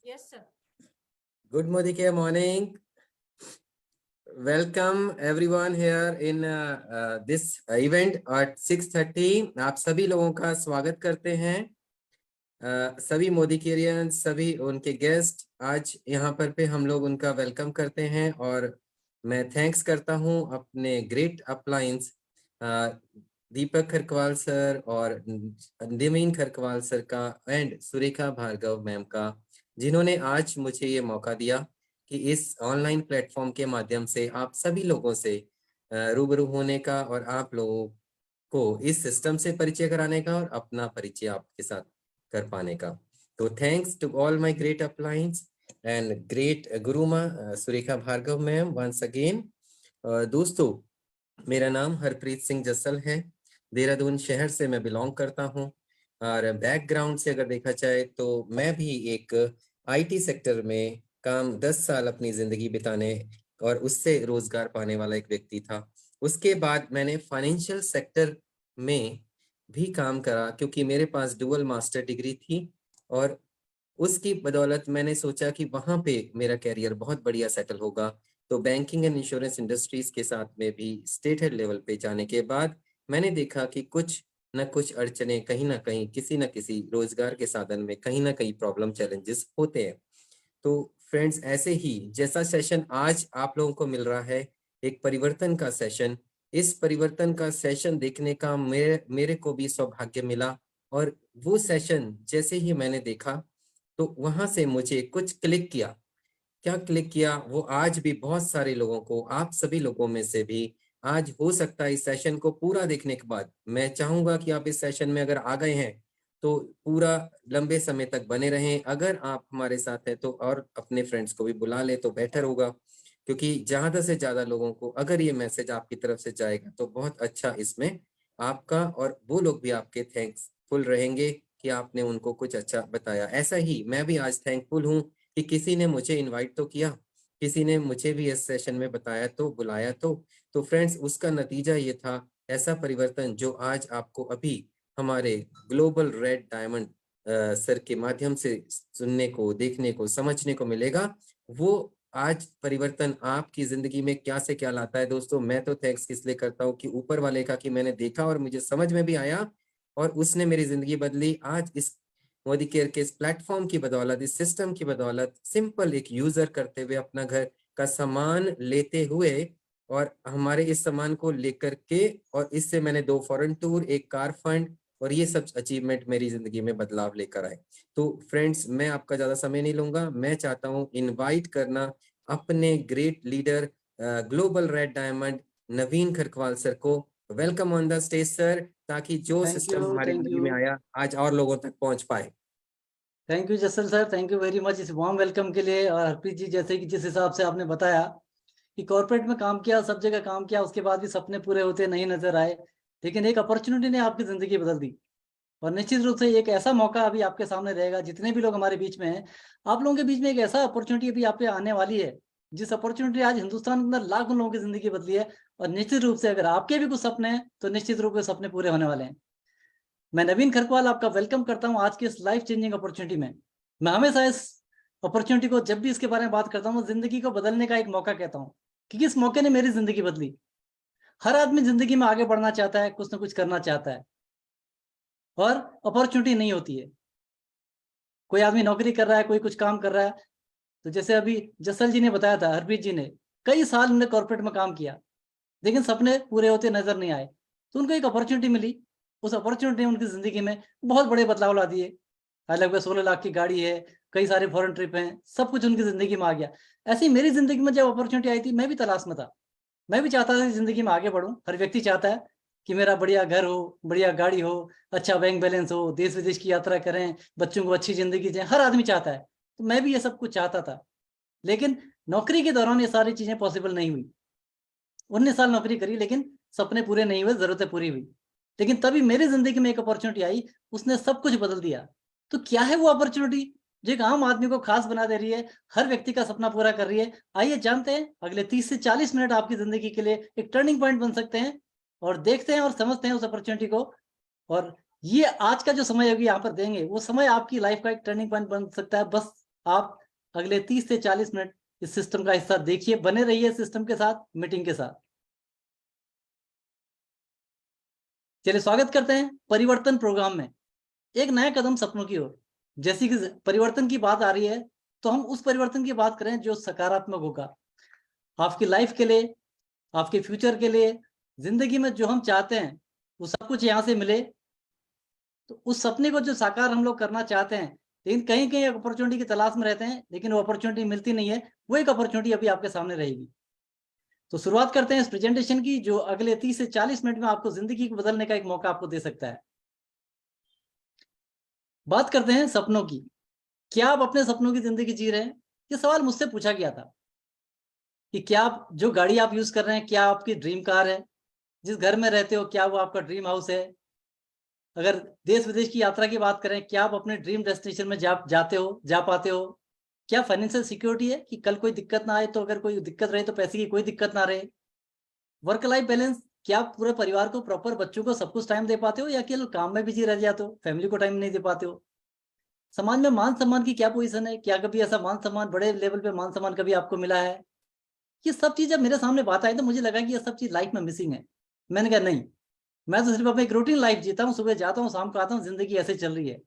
Yes, sir. Good morning. Welcome everyone here in this event at 6:30. आप सभी लोगों का स्वागत करते हैं। सभी मोदिकेरियन, सभी उनके गेस्ट आज यहाँ पे हम लोग उनका वेलकम करते हैं और मैं थैंक्स करता हूँ अपने ग्रेट अपलायंस दीपक खरकवाल सर और नवीन खरकवाल सर का एंड सुरेखा भार्गव मैम का, जिन्होंने आज मुझे ये मौका दिया कि इस ऑनलाइन प्लेटफॉर्म के माध्यम से आप सभी लोगों से रूबरू होने का और आप लोगों को इस सिस्टम से परिचय कराने का और अपना परिचय आपके साथ कर पाने का। तो thanks to all my great uplines and great Guruma Surekha Bhargav ma'am once again. दोस्तों, मेरा नाम हरप्रीत सिंह जस्सल है। देहरादून शहर से मैं बिलोंग करता हूँ और बैकग्राउंड से अगर देखा जाए तो मैं भी एक आईटी सेक्टर में काम 10 साल अपनी जिंदगी बिताने और उससे रोजगार पाने वाला एक व्यक्ति था। उसके बाद मैंने फाइनेंशियल सेक्टर में भी काम करा क्योंकि मेरे पास डुअल मास्टर डिग्री थी और उसकी बदौलत मैंने सोचा कि वहां पे मेरा कैरियर बहुत बढ़िया सेटल होगा। तो बैंकिंग एंड इंश्योरेंस इंडस्ट्रीज के साथ में भी स्टेट हेड लेवल पे जाने के बाद मैंने देखा कि कुछ न कुछ अड़चने कहीं ना कहीं किसी न किसी रोजगार के साधन में कहीं ना कहीं प्रॉब्लम चैलेंजेस होते हैं। तो फ्रेंड्स, ऐसे ही जैसा सेशन आज आप लोगों को मिल रहा है, एक परिवर्तन का सेशन, इस परिवर्तन का सेशन देखने का मेरे को भी सौभाग्य मिला और वो सेशन जैसे ही मैंने देखा तो वहां से मुझे कुछ क्लिक किया। क्या क्लिक किया वो आज भी बहुत सारे लोगों को, आप सभी लोगों में से भी आज हो सकता है इस सेशन को पूरा देखने के बाद, मैं चाहूंगा कि आप इस सेशन में अगर आ गए हैं तो पूरा लंबे समय तक बने रहें। अगर आप हमारे साथ हैं तो और अपने फ्रेंड्स को भी बुला ले तो बेटर होगा, क्योंकि ज्यादा से ज्यादा लोगों को अगर ये मैसेज आपकी तरफ से जाएगा तो बहुत अच्छा इसमें आपका और वो लोग भी आपके थैंक्सफुल रहेंगे कि आपने उनको कुछ अच्छा बताया। ऐसा ही मैं भी आज थैंकफुल हूँ कि किसी ने मुझे इनवाइट तो किया, किसी ने मुझे भी इस सेशन में बताया तो बुलाया तो फ्रेंड्स उसका नतीजा ये था, ऐसा परिवर्तन जो आज आपको अभी हमारे ग्लोबल रेड डायमंड सर के माध्यम से सुनने को, देखने को, समझने को मिलेगा। वो आज परिवर्तन आपकी जिंदगी में क्या से क्या लाता है। दोस्तों, मैं तो थैंक्स इसलिए करता हूँ कि ऊपर वाले का कि मैंने देखा और मुझे समझ में भी आया और उसने मेरी जिंदगी बदली। आज इस मोदी केयर के इस प्लेटफॉर्म की बदौलत, इस सिस्टम की बदौलत, सिंपल एक यूजर करते हुए अपना घर का सामान लेते हुए और हमारे इस सामान को लेकर के, और इससे मैंने 2 फॉरेन टूर, एक कार फंड और ये सब अचीवमेंट मेरी जिंदगी में बदलाव लेकर आए। तो फ्रेंड्स, मैं आपका ज्यादा समय नहीं लूंगा। मैं चाहता हूँ इनवाइट करना अपने great leader global red diamond Naveen Kharakwal sir को। Welcome on the stage sir, ताकि जो सिस्टम हमारी जिंदगी में आया आज और लोगों तक पहुंच पाए। Thank you जसल sir, thank you very much इस वार्म वेलकम के लिए। और हरप्रीत जी, जैसे कि जिस हिसाब से आपने बताया कि कॉर्पोरेट में काम किया, सब जगह काम किया, उसके बाद भी सपने पूरे होते नहीं नजर आए, लेकिन एक अपॉर्चुनिटी ने आपकी जिंदगी बदल दी। और निश्चित रूप से एक ऐसा मौका अभी आपके सामने रहेगा, जितने भी लोग हमारे बीच में हैं, आप लोगों के बीच में एक ऐसा अपॉर्चुनिटी अभी आप पे आने वाली है, जिस अपॉर्चुनिटी आज हिंदुस्तान के अंदर लाखों लोगों की जिंदगी बदली है। और निश्चित रूप से अगर आपके भी कुछ सपने हैं तो निश्चित रूप से सपने पूरे होने वाले हैं। मैं नवीन खरकवाल आपका वेलकम करता हूं आज की इस लाइफ चेंजिंग अपॉर्चुनिटी में। मैं हमेशा इस अपॉर्चुनिटी को, जब भी इसके बारे में बात करता हूँ, जिंदगी को बदलने का एक मौका कहता हूँ, क्योंकि इस मौके ने मेरी जिंदगी बदली। हर आदमी जिंदगी में आगे बढ़ना चाहता है, कुछ ना कुछ करना चाहता है, और अपॉर्चुनिटी नहीं होती है। कोई आदमी नौकरी कर रहा है, कोई कुछ काम कर रहा है, तो जैसे अभी जसल जी ने बताया था, हरप्रीत जी ने कई साल उन्होंने कॉर्पोरेट में काम किया, लेकिन सपने पूरे होते नजर नहीं आए। तो उनको एक अपॉर्चुनिटी मिली, उस अपॉर्चुनिटी ने उनकी जिंदगी में बहुत बड़े बदलाव ला दिए। लगभग 16 लाख की गाड़ी है, कई सारे फॉरेन ट्रिप हैं, सब कुछ उनकी जिंदगी में आ गया। ऐसे ही मेरी जिंदगी में जब अपॉर्चुनिटी आई थी, मैं भी तलाश में था। मैं भी चाहता था कि जिंदगी में आगे बढ़ूं। हर व्यक्ति चाहता है कि मेरा बढ़िया घर हो, बढ़िया गाड़ी हो, अच्छा बैंक बैलेंस हो, देश विदेश की यात्रा करें, बच्चों को अच्छी जिंदगी दें, हर आदमी चाहता है। तो मैं भी ये सब कुछ चाहता था, लेकिन नौकरी के दौरान ये सारी चीजें पॉसिबल नहीं हुई। 19 साल नौकरी करी, लेकिन सपने पूरे नहीं हुए, जरूरतें पूरी हुई। लेकिन तभी मेरी जिंदगी में एक अपॉर्चुनिटी आई, उसने सब कुछ बदल दिया। तो क्या है वो अपॉर्चुनिटी जो एक आम आदमी को खास बना दे रही है, हर व्यक्ति का सपना पूरा कर रही है? आइए जानते हैं। अगले 30 से 40 मिनट आपकी जिंदगी के लिए एक टर्निंग पॉइंट बन सकते हैं, और देखते हैं और समझते हैं उस अपॉर्चुनिटी को। और ये आज का जो समय अभी यहाँ पर देंगे, वो समय आपकी लाइफ का एक टर्निंग पॉइंट बन सकता है। बस आप अगले 30 से 40 मिनट इस सिस्टम का हिस्सा देखिए, बने रहिए सिस्टम के साथ, मीटिंग के साथ। चलिए स्वागत करते हैं परिवर्तन प्रोग्राम में, एक नया कदम सपनों की ओर। जैसे कि परिवर्तन की बात आ रही है तो हम उस परिवर्तन की बात करें जो सकारात्मक होगा आपकी लाइफ के लिए, आपके फ्यूचर के लिए, जिंदगी में जो हम चाहते हैं वो सब कुछ यहाँ से मिले। तो उस सपने को जो साकार हम लोग करना चाहते हैं, लेकिन कहीं कहीं अपॉर्चुनिटी की तलाश में रहते हैं, लेकिन वो अपॉर्चुनिटी मिलती नहीं है, वो एक अपॉर्चुनिटी अभी आपके सामने रहेगी। तो शुरुआत करते हैं इस प्रेजेंटेशन की, जो अगले 30 से 40 मिनट में आपको जिंदगी को बदलने का एक मौका आपको दे सकता है। बात करते हैं सपनों की। क्या आप अपने सपनों की जिंदगी जी रहे हैं? ये सवाल मुझसे पूछा गया था कि क्या आप जो गाड़ी आप यूज कर रहे हैं, क्या आपकी ड्रीम कार है? जिस घर में रहते हो, क्या वो आपका ड्रीम हाउस है? अगर देश विदेश की यात्रा की बात करें, क्या आप अपने ड्रीम डेस्टिनेशन में जा पाते हो? क्या फाइनेंशियल सिक्योरिटी है कि कल कोई दिक्कत ना आए, तो अगर कोई दिक्कत रहे तो पैसे की कोई दिक्कत ना रहे? वर्क लाइफ बैलेंस, क्या आप पूरे परिवार को प्रॉपर, बच्चों को सब कुछ टाइम दे पाते हो, या केवल काम में बिजी रह जाते हो, फैमिली को टाइम नहीं दे पाते हो? समाज में मान सम्मान की क्या पोजीशन है? क्या कभी ऐसा मान सम्मान, बड़े लेवल पे मान सम्मान कभी आपको मिला है? ये सब चीज जब मेरे सामने बात आई तो मुझे लगा कि ये सब चीज लाइफ में मिसिंग है। मैंने कहा नहीं, मैं तो सिर्फ अपनी एक रूटीन लाइफ जीता हूँ, सुबह जाता हूँ, शाम को आता हूँ, जिंदगी ऐसे चल रही है।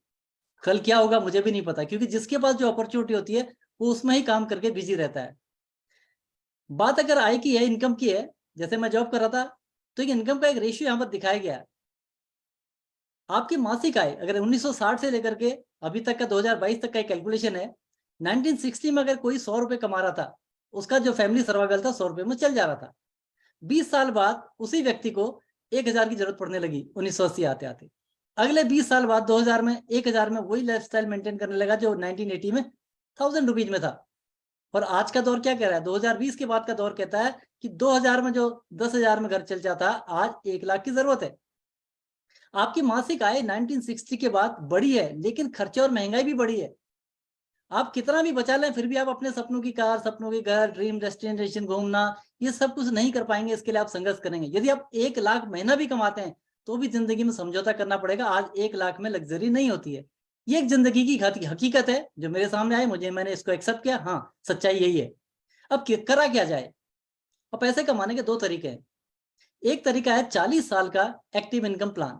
कल क्या होगा मुझे भी नहीं पता, क्योंकि जिसके पास जो अपॉर्चुनिटी होती है वो उसमें ही काम करके बिजी रहता है। बात अगर आय की है, इनकम की है, जैसे मैं जॉब कर रहा था तो एक इनकम का एक रेशियो यहाँ पर दिखाया गया है। आपकी मासिक आय अगर 1960 से लेकर के अभी तक का 2022 तक का कैलकुलेशन है, 1960 में अगर कोई 100 रुपए कमा रहा था, उसका जो फैमिली सर्वाइवल था 100 रुपए में चल जा रहा था। 20 साल बाद उसी व्यक्ति को 1000 की जरूरत पड़ने लगी 1980 आते आते। अगले 20 साल बाद 2000 में 1000 में वही लाइफस्टाइल मेंटेन करने लगा जो 1980 में 1000 रुपीज में था। और आज का दौर क्या कह रहा है? 2020 के बाद का दौर कहता है कि 2000 में जो 10,000 में घर चल जाता, आज 1 लाख की जरूरत है। आपकी मासिक आय 1960 के बाद बढ़ी है, लेकिन खर्चे और महंगाई भी बढ़ी है। आप कितना भी बचा लें फिर भी आप अपने सपनों की कार, सपनों के घर, ड्रीम डेस्टिनेशन घूमना, ये सब कुछ नहीं कर पाएंगे। इसके लिए आप संघर्ष करेंगे। यदि आप 1 लाख महीना भी कमाते हैं तो भी जिंदगी में समझौता करना पड़ेगा। आज 1 लाख में लग्जरी नहीं होती है। ये एक जिंदगी की हकीकत है जो मेरे सामने आई, मैंने इसको एक्सेप्ट किया। हाँ, सच्चाई यही है। अब करा क्या जाए? अब पैसे कमाने के 2 तरीके हैं। एक तरीका है 40 साल का एक्टिव इनकम प्लान।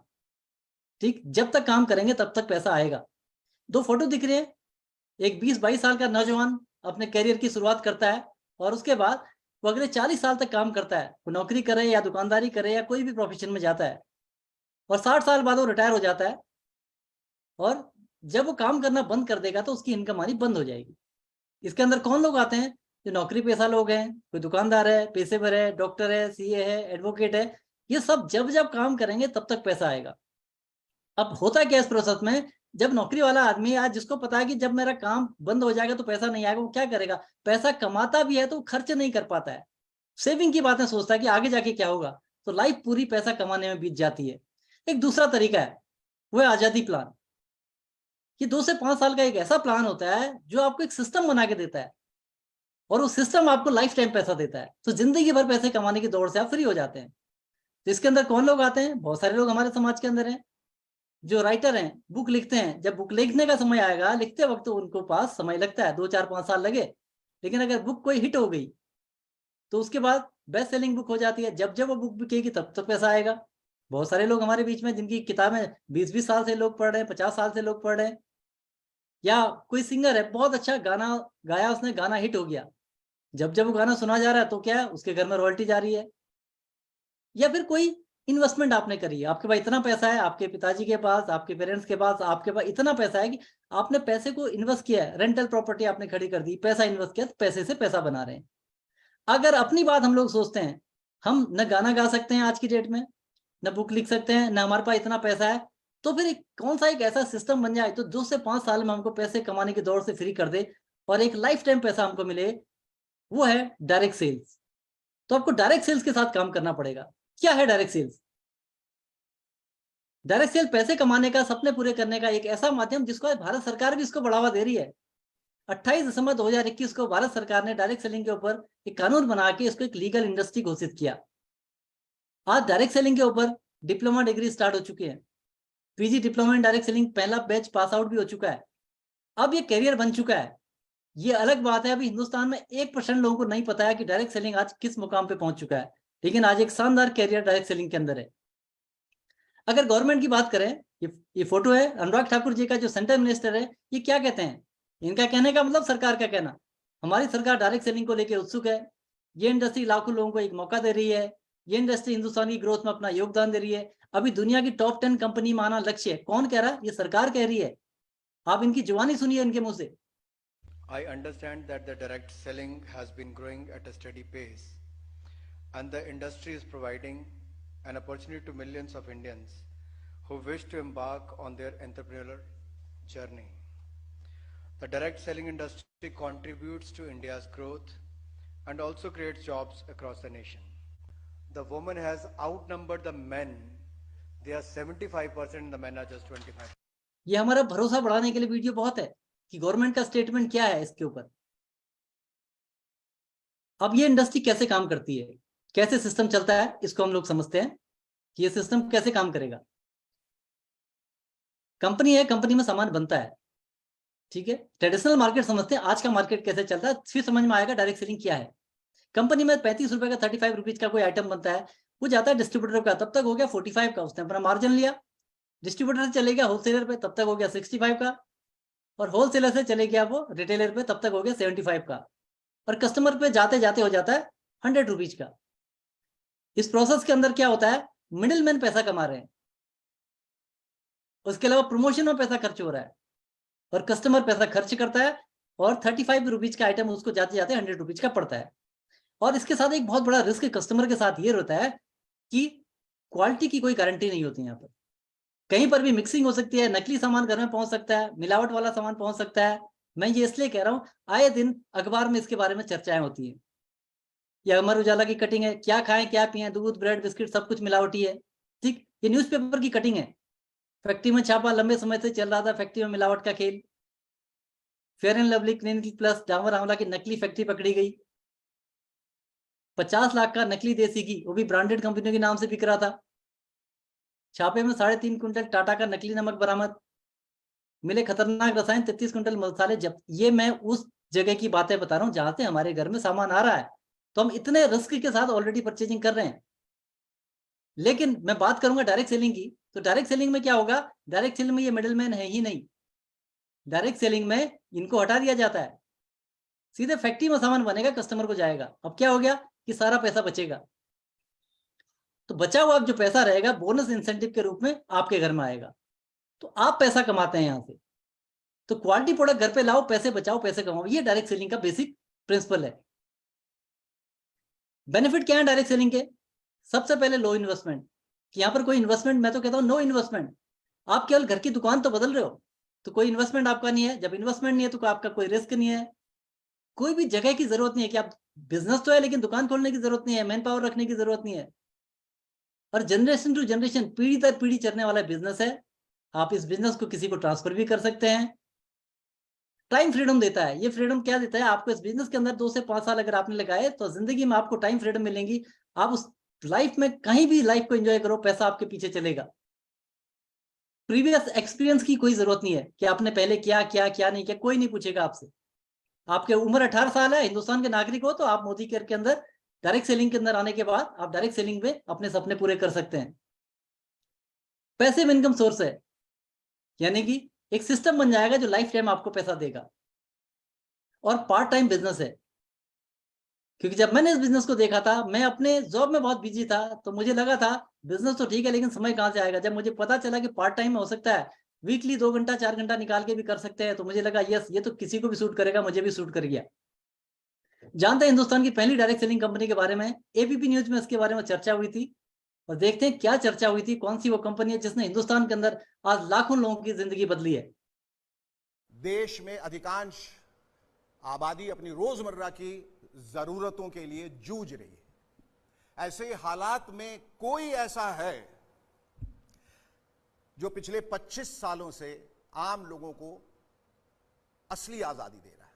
ठीक, जब तक काम करेंगे तब तक पैसा आएगा। 2 फोटो दिख रही है, एक 20-22 साल का नौजवान अपने करियर की शुरुआत करता है और उसके बाद वो अगले 40 साल तक काम करता है। वो नौकरी करे या दुकानदारी करे या कोई भी प्रोफेशन में जाता है, और 60 साल बाद वो रिटायर हो जाता है। और जब वो काम करना बंद कर देगा तो उसकी इनकम आनी बंद हो जाएगी। इसके अंदर कौन लोग आते हैं? जो नौकरी पेशा लोग हैं, कोई दुकानदार है, पेशेवर है, डॉक्टर है, सीए है, एडवोकेट है। ये सब जब जब काम करेंगे तब तक पैसा आएगा। अब होता क्या इस प्रोसेस में, जब नौकरी वाला आदमी आज जिसको पता है कि जब मेरा काम बंद हो जाएगा तो पैसा नहीं आएगा, वो क्या करेगा? पैसा कमाता भी है तो खर्च नहीं कर पाता है, सेविंग की बातें सोचता है कि आगे जाके क्या होगा। तो लाइफ पूरी पैसा कमाने में बीत जाती है। एक दूसरा तरीका है, वो है आजादी प्लान। कि 2 से 5 साल का एक ऐसा प्लान होता है जो आपको एक सिस्टम बना के देता है, और वो सिस्टम आपको लाइफ टाइम पैसा देता है। तो जिंदगी भर पैसे कमाने की दौड़ से आप फ्री हो जाते हैं। तो इसके अंदर कौन लोग आते हैं? बहुत सारे लोग हमारे समाज के अंदर हैं जो राइटर हैं, बुक लिखते हैं। जब बुक लिखने का समय आएगा, लिखते वक्त तो उनको पास समय लगता है, 2-4-5 साल लगे, लेकिन अगर बुक कोई हिट हो गई तो उसके बाद बेस्ट सेलिंग बुक हो जाती है। जब जब वो बुक बिकेगी तब तक पैसा आएगा। बहुत सारे लोग हमारे बीच में जिनकी किताबें 20-20 साल से लोग पढ़ रहे हैं, 50 साल से लोग पढ़ रहे हैं। या कोई सिंगर है, बहुत अच्छा गाना गाया उसने, गाना हिट हो गया, जब जब वो गाना सुना जा रहा है तो क्या है, उसके घर में रॉयल्टी जा रही है। या फिर कोई इन्वेस्टमेंट आपने करी है, आपके पास इतना पैसा है, आपके पिताजी के पास, आपके पेरेंट्स के पास, आपके पास इतना पैसा है कि आपने पैसे को इन्वेस्ट किया है, रेंटल प्रॉपर्टी आपने खड़ी कर दी, पैसा इन्वेस्ट किया, तो पैसे से पैसा बना रहे हैं। अगर अपनी बात हम लोग सोचते हैं, हम न गाना गा सकते हैं आज की डेट में, न बुक लिख सकते हैं, न हमारे पास इतना पैसा है, तो फिर कौन सा एक ऐसा सिस्टम बन जाए तो 2 से 5 साल में हमको पैसे कमाने की दौड़ से फ्री कर दे और एक लाइफ टाइम पैसा हमको मिले? वो है डायरेक्ट सेल्स। तो आपको डायरेक्ट सेल्स के साथ काम करना पड़ेगा। क्या है डायरेक्ट सेल्स? डायरेक्ट सेल पैसे कमाने का, सपने पूरे करने का एक ऐसा माध्यम जिसको भारत सरकार भी इसको बढ़ावा दे रही है। 28 दिसंबर 2021 को भारत सरकार ने डायरेक्ट सेलिंग के ऊपर एक कानून बना के इसको एक लीगल इंडस्ट्री घोषित किया। आज डायरेक्ट सेलिंग के ऊपर डिप्लोमा डिग्री स्टार्ट हो चुकी है, PG diploma in direct selling पहला बैच पास आउट भी हो चुका है। अब ये करियर बन चुका है। ये अलग बात है, अभी हिंदुस्तान में 1% लोगों को नहीं पता है कि डायरेक्ट सेलिंग आज किस मुकाम पे पहुंच चुका है, लेकिन आज एक शानदार कैरियर डायरेक्ट सेलिंग के अंदर है। अगर गवर्नमेंट की बात करें, ये फोटो है अनुराग ठाकुर जी का, जो सेंट्रल मिनिस्टर है, ये क्या कहते हैं? इनका कहने का मतलब सरकार का कहना, हमारी सरकार डायरेक्ट सेलिंग को लेकर उत्सुक है। ये इंडस्ट्री लाखों लोगों को एक मौका दे रही है। ये इंडस्ट्री हिंदुस्तान की ग्रोथ में अपना योगदान दे रही है। अभी दुनिया की टॉप 10 कंपनी में आना लक्ष्य है। कौन कह रहा है? ये सरकार कह रही है। आप इनकी जुबानी सुनिए इनके मुंह से। I understand that the direct selling has been growing at a steady pace, and the industry is providing an opportunity to millions of Indians who wish to embark on their entrepreneurial journey. The direct selling industry contributes to India's growth and also creates jobs across the nation. The woman has outnumbered the men. They are 75% and the men are just 25%. ये हमारा भरोसा बढ़ाने के लिए video बहुत है कि government का स्टेटमेंट क्या है इसके ऊपर। अब ये इंडस्ट्री कैसे काम करती है, कैसे सिस्टम चलता है, इसको हम लोग समझते हैं कि ये सिस्टम कैसे काम करेगा। कंपनी है, कंपनी में सामान बनता है, ठीक है। ट्रेडिशनल मार्केट समझते हैं, आज का मार्केट कैसे चलता है, फिर समझ में आएगा डायरेक्ट सेलिंग क्या है। कंपनी में 35 रुपए का 35 रुपीज का कोई आइटम बनता है, वो जाता है डिस्ट्रीब्यूटर का, तब तक हो गया 45 का, उसने अपना मार्जिन लिया। डिस्ट्रीब्यूटर से चले गया होलसेलर पे, तब तक हो गया 65 का, और होलसेलर से चले गया वो रिटेलर पे, तब तक हो गया 75 का, और कस्टमर पे जाते जाते हो जाता है 100 रुपीज का। इस प्रोसेस के अंदर क्या होता है? मिडिल मैन पैसा कमा रहे हैं, उसके अलावा प्रमोशन में पैसा खर्च हो रहा है, और कस्टमर पैसा खर्च करता है, और 35 रुपीज का आइटम उसको जाते जाते 100 रुपीज का पड़ता है। और इसके साथ एक बहुत बड़ा रिस्क कस्टमर के साथ ये रहता है कि क्वालिटी की कोई गारंटी नहीं होती। यहाँ पर कहीं पर भी मिक्सिंग हो सकती है, नकली सामान घर में पहुंच सकता है, मिलावट वाला सामान पहुंच सकता है। मैं ये इसलिए कह रहा हूं, आए दिन अखबार में इसके बारे में चर्चाएं होती है। ये अमर उजाला की कटिंग है, क्या खाएं क्या पिए, दूध ब्रेड बिस्किट सब कुछ मिलावटी है, ठीक। ये न्यूज़पेपर की कटिंग है, फैक्ट्री में छापा, लंबे समय से चल रहा था फैक्ट्री में मिलावट का खेल। Fair and lovely, clinic plus, Dabur आंवला की नकली फैक्ट्री पकड़ी गई। 50 लाख का नकली देसी घी, वो भी ब्रांडेड कंपनियों के नाम से बिक रहा था। छापे में 3.5 कुंटल टाटा का नकली नमक बरामद। मिले खतरनाक रसायन, 33 कुंटल मसाले जब्त। ये मैं उस जगह की बातें बता रहा हूँ जहां से हमारे घर में सामान आ रहा है, तो हम इतने रिस्क के साथ ऑलरेडी परचेजिंग कर रहे हैं। लेकिन मैं बात करूंगा डायरेक्ट सेलिंग की, तो डायरेक्ट सेलिंग में क्या होगा? डायरेक्ट सेलिंग में ये मिडिलमैन है ही नहीं। डायरेक्ट सेलिंग में इनको हटा दिया जाता है, सीधे फैक्ट्री में सामान बनेगा, कस्टमर को जाएगा। अब क्या हो गया कि सारा पैसा बचेगा, तो बचा हुआ जो पैसा रहेगा बोनस इंसेंटिव के रूप में आपके घर में आएगा, तो आप पैसा कमाते हैं यहां से। तो क्वालिटी प्रोडक्ट घर पे लाओ, पैसे बचाओ, पैसे कमाओ, ये डायरेक्ट सेलिंग का बेसिक प्रिंसिपल है। बेनिफिट क्या है डायरेक्ट सेलिंग के? सबसे पहले लो इन्वेस्टमेंट, कि यहाँ पर कोई इन्वेस्टमेंट, मैं तो कहता हूँ नो इन्वेस्टमेंट। आप केवल घर की दुकान तो बदल रहे हो, तो कोई इन्वेस्टमेंट आपका नहीं है। जब इन्वेस्टमेंट नहीं है तो आपका कोई रिस्क नहीं है, कोई भी जगह की जरूरत नहीं है कि आप, बिजनेस तो है लेकिन दुकान खोलने की जरूरत नहीं है, मैन पावर रखने की जरूरत नहीं है। और जनरेशन टू जनरेशन, पीढ़ी दर पीढ़ी चलने वाला बिजनेस है। आप इस बिजनेस को किसी को ट्रांसफर भी कर सकते हैं। टाइम फ्रीडम देता है। ये फ्रीडम क्या देता है आपको? इस बिजनेस के अंदर 2 से 5 साल अगर आपने लगाए तो जिंदगी में आपको टाइम फ्रीडम मिलेंगी। आप उस लाइफ में कहीं भी लाइफ को एंजॉय करो, पैसा आपके पीछे चलेगा। प्रीवियस एक्सपीरियंस की कोई जरूरत नहीं है कि आपने पहले क्या क्या क्या नहीं किया, कोई नहीं पूछेगा आपसे। आपके उम्र 18 साल है, हिंदुस्तान के नागरिक हो, तो आप मोदी केयर के अंदर डायरेक्ट सेलिंग के अंदर आने के बाद आप डायरेक्ट सेलिंग में अपने सपने पूरे कर सकते हैं। पैसिव इनकम सोर्स है, यानी कि एक सिस्टम बन जाएगा जो लाइफ टाइम आपको पैसा देगा। और पार्ट टाइम बिजनेस है, क्योंकि जब मैंने इस बिजनेस को देखा था, मैं अपने जॉब में बहुत बिजी था, तो मुझे लगा था बिजनेस तो ठीक है लेकिन समय कहाँ से आएगा। जब मुझे पता चला कि पार्ट टाइम में हो सकता है, वीकली 2 घंटा 4 घंटा निकाल के भी कर सकते हैं, तो मुझे लगा यस, ये तो किसी को भी सूट करेगा, मुझे भी सूट कर गया। जानते हैं हिंदुस्तान की पहली डायरेक्ट सेलिंग कंपनी के बारे में? एबीपी न्यूज में इसके बारे में चर्चा हुई थी, और देखते हैं क्या चर्चा हुई थी, कौन सी वो कंपनी है जिसने हिंदुस्तान के अंदर आज लाखों लोगों की जिंदगी बदली है। देश में अधिकांश आबादी अपनी रोजमर्रा की जरूरतों के लिए जूझ रही है। ऐसे हालात में कोई ऐसा है जो पिछले 25 सालों से आम लोगों को असली आजादी दे रहा है,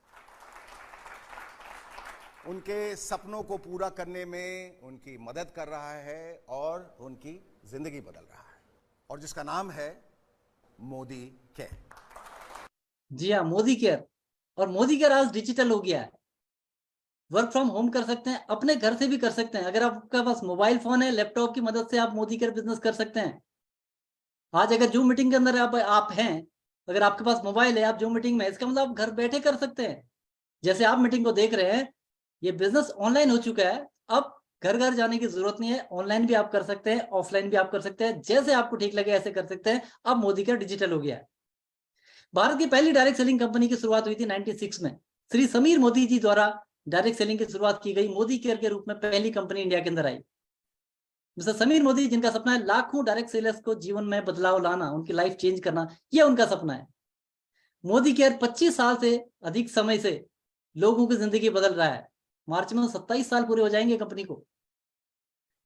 उनके सपनों को पूरा करने में उनकी मदद कर रहा है और उनकी जिंदगी बदल रहा है, और जिसका नाम है मोदी केयर। जी हाँ, मोदी केयर। और मोदी केयर आज डिजिटल हो गया है। वर्क फ्रॉम होम कर सकते हैं, अपने घर से भी कर सकते हैं। अगर आपके पास मोबाइल फोन है, लैपटॉप की मदद से आप मोदी केयर बिजनेस कर सकते हैं। आज अगर जूम मीटिंग के अंदर आप हैं, अगर आपके पास मोबाइल है, आप जूम मीटिंग में, इसका मतलब आप घर बैठे कर सकते हैं। जैसे आप मीटिंग को देख रहे हैं, ये बिजनेस ऑनलाइन हो चुका है। अब घर घर जाने की जरूरत नहीं है, ऑनलाइन भी आप कर सकते हैं, ऑफलाइन भी आप कर सकते हैं, जैसे आपको ठीक लगे ऐसे कर सकते हैं। अब मोदी केयर डिजिटल हो गया है। भारत की पहली डायरेक्ट सेलिंग कंपनी की शुरुआत हुई थी 96 में। श्री समीर मोदी जी द्वारा डायरेक्ट सेलिंग की शुरुआत की गई। मोदी केयर के रूप में पहली कंपनी इंडिया के अंदर आई। मिस्टर समीर मोदी, जिनका सपना है लाखों डायरेक्ट सेलर्स को जीवन में बदलाव लाना, उनकी लाइफ चेंज करना, यह उनका सपना है। मोदी केयर 25 साल से अधिक समय से लोगों की जिंदगी बदल रहा है। मार्च में 27 साल पूरे हो जाएंगे कंपनी को।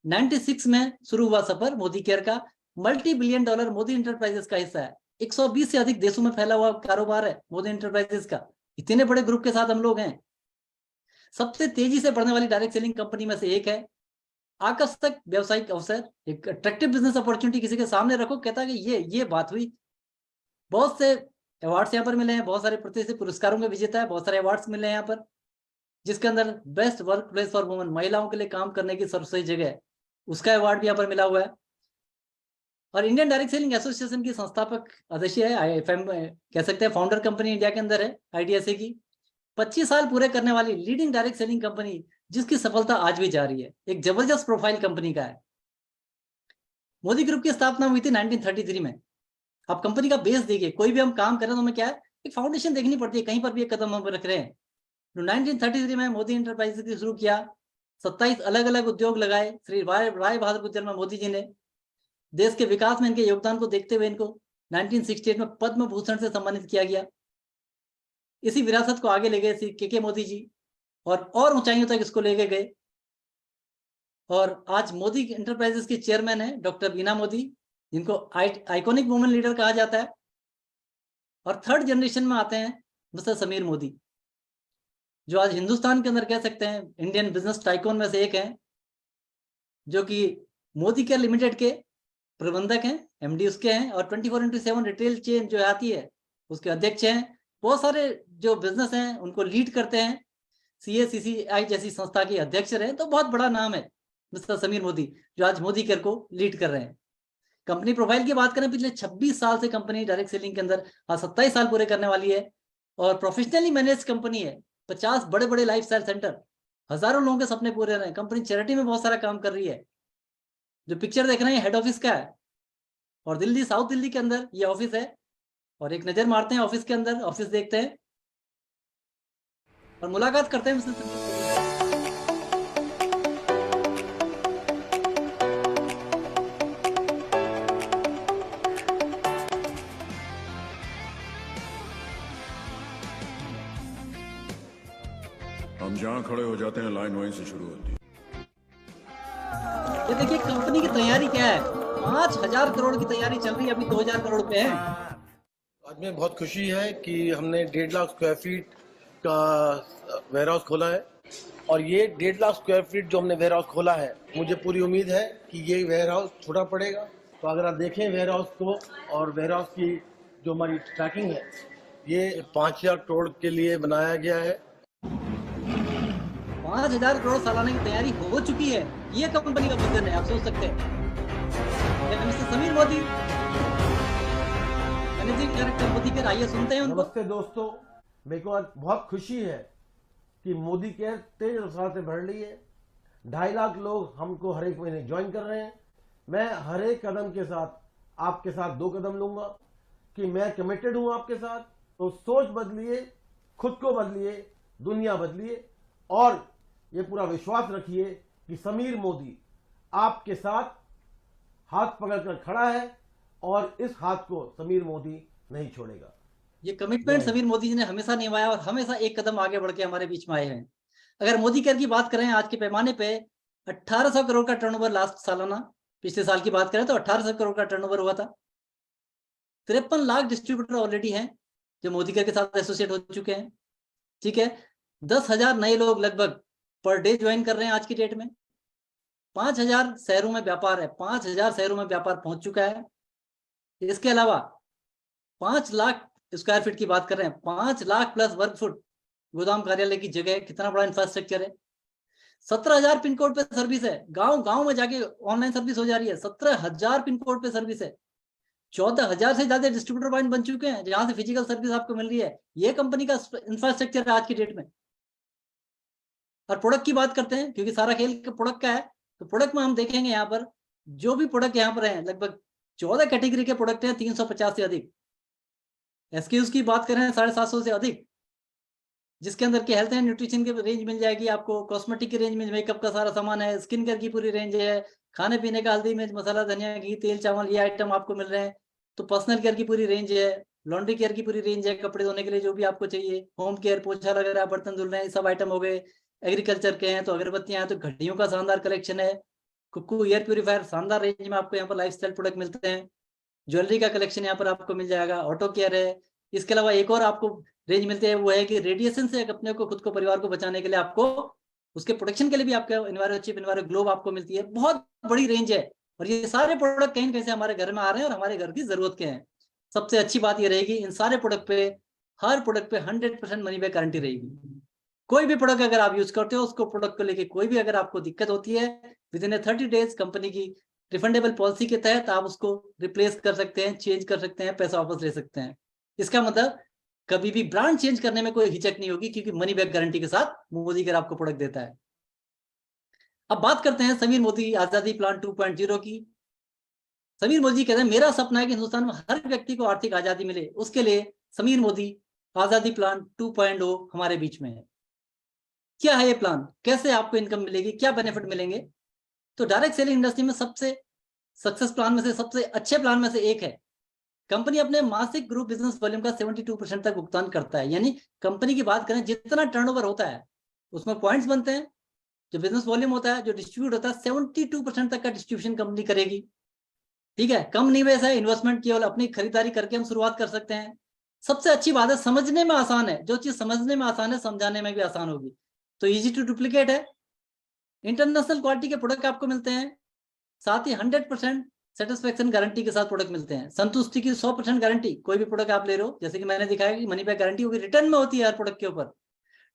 96 में शुरू हुआ सफर मोदी केयर का। Multi billion dollar Modi enterprises का हिस्सा है। 120 से अधिक देशों में फैला हुआ कारोबार है मोदी इंटरप्राइजेस का। इतने बड़े ग्रुप के साथ हम लोग हैं। सबसे तेजी से बढ़ने वाली डायरेक्ट सेलिंग कंपनी में से एक है। आकर्षक व्यवसायिक अवसर, एक अट्रैक्टिव बिजनेस अपॉर्चुनिटी किसी के सामने रखो, कहता है कि ये बात हुई। बहुत से अवार्ड्स यहाँ पर मिले हैं, बहुत सारे प्रतिष्ठित पुरस्कारों के विजेता है, बहुत सारे अवार्ड्स मिले हैं यहाँ पर, जिसके अंदर best work place for women, महिलाओं के लिए काम करने की सर्वश्रेष्ठ जगह है, उसका अवार्ड भी यहाँ पर मिला हुआ है। और इंडियन डायरेक्ट सेलिंग एसोसिएशन की संस्थापक अध्यक्ष है, IFM कह सकते हैं, फाउंडर कंपनी इंडिया के अंदर है IDSA की। 25 साल पूरे करने वाली लीडिंग डायरेक्ट सेलिंग कंपनी, जिसकी सफलता आज भी जारी है। एक जबरदस्त प्रोफाइल कंपनी का है। मोदी ग्रुप की स्थापना हुई थी 1933 में। आप कंपनी का बेस देखिए, कोई भी हम काम करें तो हमें क्या है, एक फाउंडेशन देखनी पड़ती है। कहीं पर भी एक कदम हम रख रहे हैं तो 1933 में मोदी इंटरप्राइजेस की शुरू किया। 27 अलग अलग उद्योग लगाए श्री राय बहादुर गुर्जर में मोदी जी ने। देश के विकास में इनके योगदान को देखते हुए इनको 1968 में पद्म भूषण से सम्मानित किया गया। इसी विरासत को आगे ले गए श्री के मोदी जी और ऊंचाइयों तक इसको लेके गए। और आज मोदी इंटरप्राइजेस की चेयरमैन है डॉक्टर बीना मोदी, जिनको आइकॉनिक वुमेन लीडर कहा जाता है। और थर्ड जनरेशन में आते हैं मिस्टर समीर मोदी, जो आज हिंदुस्तान के अंदर कह सकते हैं इंडियन बिजनेस टाइकून में से एक हैं, जो कि मोदी केयर लिमिटेड के प्रबंधक हैं, MD उसके हैं, और 24/7 रिटेल चेन जो आती है उसके अध्यक्ष हैं। बहुत सारे जो बिजनेस हैं उनको लीड करते हैं। CACCI जैसी संस्था के अध्यक्ष रहे, तो बहुत बड़ा नाम है मिस्टर समीर मोदी, जो आज मोदी केयर को लीड कर रहे हैं। कंपनी प्रोफाइल की बात करें, पिछले 26 साल से कंपनी डायरेक्ट सेलिंग के अंदर आज 27 साल पूरे करने वाली है। और प्रोफेशनली मैनेज कंपनी है। 50 बड़े बड़े लाइफस्टाइल सेंटर, हजारों लोगों के सपने पूरे हो रहे हैं। कंपनी चैरिटी में बहुत सारा काम कर रही है। जो पिक्चर देख रहे हैं हेड ऑफिस का है, और दिल्ली, साउथ दिल्ली के अंदर ये ऑफिस है। और एक नजर मारते हैं ऑफिस के अंदर, ऑफिस देखते हैं और मुलाकात करते हैं। हम जहां खड़े हो जाते हैं लाइन वहीं से शुरू होती है। ये देखिए कंपनी की तैयारी क्या है। 5000 करोड़ की तैयारी चल रही है, अभी 2000 करोड़ पे है। आज में बहुत खुशी है कि हमने 1.5 लाख स्क्वायर फीट का वेयरहाउस खोला है। और ये 1.5 लाख स्क्वायर फीट जो हमने वेयरहाउस खोला है, मुझे पूरी उम्मीद है कि ये वेयरहाउस छोटा पड़ेगा। तो अगर आप देखें वेयरहाउस को और वेयरहाउस की जो हमारी ट्रैकिंग है, ये 5000 करोड़ के लिए बनाया गया है। 5000 करोड़ सालाना की तैयारी हो चुकी है। ये कंपनी का विजन है, आप सोच सकते हैं। Mister Sameer Modi, managing director Modi care, आइए सुनते हैं उनको। नमस्ते दोस्तों, मेरे को आज बहुत खुशी है कि मोदी केयर तेज रफ्तार से बढ़ रही है। 2.5 लाख लोग हमको हर एक महीने ज्वाइन कर रहे हैं। मैं हर एक कदम के साथ आपके साथ 2 कदम लूंगा कि मैं कमिटेड हूं आपके साथ। तो सोच बदलिए, खुद को बदलिए, दुनिया बदलिए, और ये पूरा विश्वास रखिए कि समीर मोदी आपके साथ हाथ पकड़कर खड़ा है और इस हाथ को समीर मोदी नहीं छोड़ेगा। ये कमिटमेंट समीर मोदी जी ने हमेशा निभाया और हमेशा एक कदम आगे बढ़ के हमारे बीच में आए हैं। अगर मोदी केयर की बात करें आज के पैमाने पे 1800 करोड़ का टर्नओवर लास्ट सालाना, पिछले साल की बात करें तो 1800 करोड़ का टर्नओवर हुआ था। 53 लाख डिस्ट्रीब्यूटर ऑलरेडी हैं जो मोदी केयर के साथ एसोसिएट हो चुके हैं। ठीक है, 10,000 नए लोग लगभग पर डे ज्वाइन कर रहे हैं आज की डेट में। 5000 शहरों में व्यापार है, 5000 शहरों में व्यापार पहुंच चुका है। इसके अलावा 5 लाख स्क्वायर फीट की बात कर रहे हैं, 5 लाख प्लस वर्ग फुट गोदाम कार्यालय की जगह, कितना बड़ा इंफ्रास्ट्रक्चर है। 17,000 पिन कोड पे सर्विस है, गांव गांव में जाके ऑनलाइन सर्विस हो जा रही है। 17,000 पिन कोड पे सर्विस है। 14,000 से ज्यादा डिस्ट्रीब्यूटर पॉइंट बन चुके हैं जहां से फिजिकल सर्विस आपको मिल रही है। ये कंपनी का इंफ्रास्ट्रक्चर है आज की डेट में। और प्रोडक्ट की बात करते हैं, क्योंकि सारा खेल प्रोडक्ट का है, तो प्रोडक्ट में हम देखेंगे यहाँ पर जो भी प्रोडक्ट यहाँ पर है, लगभग 14 कैटेगरी के प्रोडक्ट हैं, 350 से अधिक। एसक्यूज की बात करें 750 से अधिक, जिसके अंदर की हेल्थ एंड न्यूट्रिशन की रेंज मिल जाएगी आपको, कॉस्मेटिक की रेंज में मेकअप का सारा सामान है, स्किन केयर की पूरी रेंज है, खाने पीने का हल्दी मिर्च मसाला धनिया घी तेल चावल ये आइटम आपको मिल रहे हैं। तो पर्सनल केयर की पूरी रेंज है, लॉन्ड्री केयर की पूरी रेंज है, कपड़े धोने के लिए जो भी आपको चाहिए, होम केयर पोछा लग रहा है, बर्तन धुल रहे हैं, सब आइटम हो गए। एग्रीकल्चर के हैं तो अगरबत्तियां हैं, तो घड़ियों का शानदार कलेक्शन है। कुक्कू एयर प्यूरीफायर शानदार रेंज में आपको यहाँ पर लाइफस्टाइल प्रोडक्ट मिलते हैं। ज्वेलरी का कलेक्शन यहाँ पर आपको मिल जाएगा। ऑटो केयर है। इसके अलावा एक और आपको रेंज मिलती है, वो है कि रेडिएशन से अपने को खुद को परिवार को बचाने के लिए आपको उसके प्रोटेक्शन के लिए भी आपका इन्वायरो चिप इन्वायरो ग्लोब आपको मिलती है। बहुत बड़ी रेंज है और ये सारे प्रोडक्ट कहीं कहीं से हमारे घर में आ रहे हैं और हमारे घर की जरूरत के हैं। सबसे अच्छी बात ये रहेगी, इन सारे प्रोडक्ट पे, हर प्रोडक्ट पे 100% मनी बैक गारंटी रहेगी। कोई भी प्रोडक्ट अगर आप यूज करते हो, उसको प्रोडक्ट को लेके कोई भी अगर आपको दिक्कत होती है, विद इन 30 डेज कंपनी की रिफंडेबल पॉलिसी के तहत आप उसको रिप्लेस कर सकते हैं, चेंज कर सकते हैं, पैसा वापस ले सकते हैं। इसका मतलब कभी भी ब्रांड चेंज करने में कोई हिचक नहीं होगी, क्योंकि मनी बैक गारंटी के साथ मोदी केयर आपको प्रोडक्ट देता है। अब बात करते हैं समीर मोदी आजादी प्लान 2.0 की। समीर मोदी कहते हैं, मेरा सपना है कि हिंदुस्तान में हर व्यक्ति को आर्थिक आजादी मिले, उसके लिए समीर मोदी आजादी प्लान 2.0 हमारे बीच में है। क्या है ये प्लान, कैसे आपको इनकम मिलेगी, क्या बेनिफिट मिलेंगे? तो डायरेक्ट सेलिंग इंडस्ट्री में सबसे सक्सेस प्लान में से सबसे अच्छे प्लान में से एक है। कंपनी अपने मासिक ग्रुप बिजनेस वॉल्यूम का 72% तक भुगतान करता है। यानी कंपनी की बात करें, जितना टर्नओवर होता है उसमें पॉइंट्स बनते हैं, जो बिजनेस वॉल्यूम होता है, जो डिस्ट्रीब्यूट होता है, 72% तक का डिस्ट्रीब्यूशन कंपनी करेगी। ठीक है, कम निवेश है, इन्वेस्टमेंट केवल अपनी खरीदारी करके हम शुरुआत कर सकते हैं। सबसे अच्छी बात है, समझने में आसान है। जो चीज समझने में आसान है, समझाने में भी आसान होगी। तो इजी टू डुप्लीकेट है। इंटरनेशनल क्वालिटी के प्रोडक्ट आपको मिलते हैं, साथ ही 100% सेटिस्फेक्शन गारंटी के साथ प्रोडक्ट मिलते हैं। संतुष्टि की 100% गारंटी, कोई भी प्रोडक्ट आप ले रहे हो, जैसे कि मैंने दिखाया कि मनी बैक गारंटी होगी, रिटर्न में होती है हर प्रोडक्ट के ऊपर।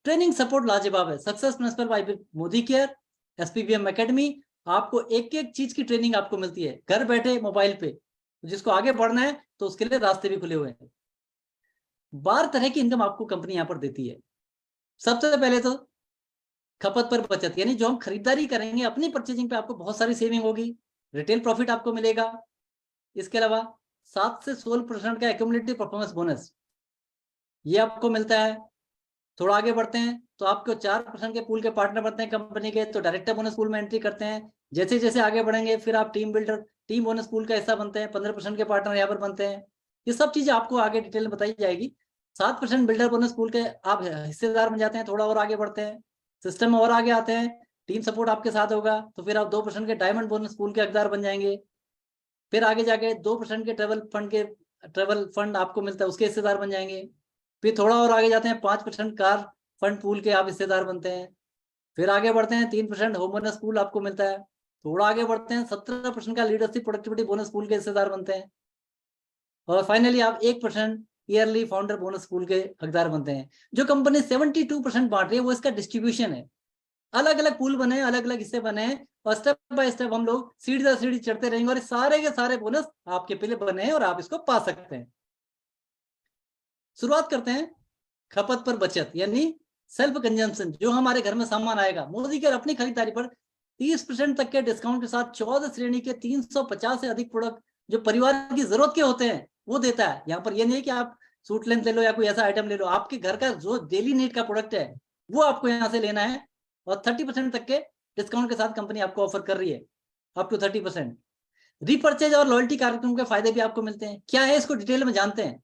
ट्रेनिंग सपोर्ट लाजवाब है। Success principle by Modicare, SPVM academy, आपको एक एक चीज की ट्रेनिंग आपको मिलती है घर बैठे मोबाइल पे। जिसको आगे बढ़ना है तो उसके लिए रास्ते भी खुले हुए हैं। 12 तरह की इनकम आपको कंपनी यहाँ पर देती है। सबसे पहले तो खपत पर बचत, यानी जो हम खरीदारी करेंगे अपनी परचेजिंग पे, आपको बहुत सारी सेविंग होगी, रिटेल प्रॉफिट आपको मिलेगा। इसके अलावा 7 से 16% का एक्यूमुलेटिव परफॉर्मेंस बोनस ये आपको मिलता है। थोड़ा आगे बढ़ते हैं तो आपको 4% के पूल के पार्टनर बनते हैं कंपनी के, तो डायरेक्टर बोनस पूल में एंट्री करते हैं। जैसे जैसे आगे बढ़ेंगे फिर आप team builder, team bonus pool का हिस्सा बनते हैं, 15% के पार्टनर यहाँ पर बनते हैं। ये सब चीजें आपको आगे डिटेल में बताई जाएगी। 7% बिल्डर बोनस पूल के आप हिस्सेदार बन जाते हैं। थोड़ा और आगे बढ़ते हैं, सिस्टम में और आगे आते हैं, टीम सपोर्ट आपके साथ होगा, तो फिर आप 2% के डायमंड बोनस पूल के हकदार बन जाएंगे। फिर आगे जाके 2% के ट्रेवल फंड आपको मिलता है, उसके हिस्सेदार बन जाएंगे। फिर थोड़ा और आगे जाते हैं, 5% कार फंड पूल के आप हिस्सेदार बनते हैं। फिर आगे बढ़ते हैं, 3% होम बोनस पूल आपको मिलता है। थोड़ा आगे बढ़ते हैं, 17% का लीडरशिप प्रोडक्टिविटी बोनस पूल के हिस्सेदार बनते हैं। और फाइनली आप 1% ईयरली फाउंडर बोनस पूल के हकदार बनते हैं। जो कंपनी 72% बांट रही है वो इसका डिस्ट्रीब्यूशन है। अलग अलग पूल बने, अलग अलग हिस्से बने, और स्टेप बाय स्टेप हम लोग सीढ़ी दर सीढ़ी चढ़ते रहेंगे, और सारे के सारे बोनस आपके पहले बने हैं और आप इसको पा सकते हैं। शुरुआत करते हैं खपत पर बचत, यानी सेल्फ कंजम्पशन। जो हमारे घर में सामान आएगा, मोदी केयर अपनी खरीदारी पर 30% तक के डिस्काउंट के साथ 14 श्रेणी के 350 से अधिक प्रोडक्ट जो परिवार की जरूरत के होते हैं वो देता है। यहाँ पर ये नहीं है कि आप सूट लेंथ ले लो या कोई ऐसा आइटम ले लो, आपके घर का जो डेली नीड का प्रोडक्ट है वो आपको यहाँ से लेना है। और 30% तक के डिस्काउंट के साथ कंपनी आपको ऑफर कर रही है, अप टू 30%। रिपर्चेज और लॉयल्टी कार्यक्रम के फायदे भी आपको मिलते हैं। क्या है इसको डिटेल में जानते हैं।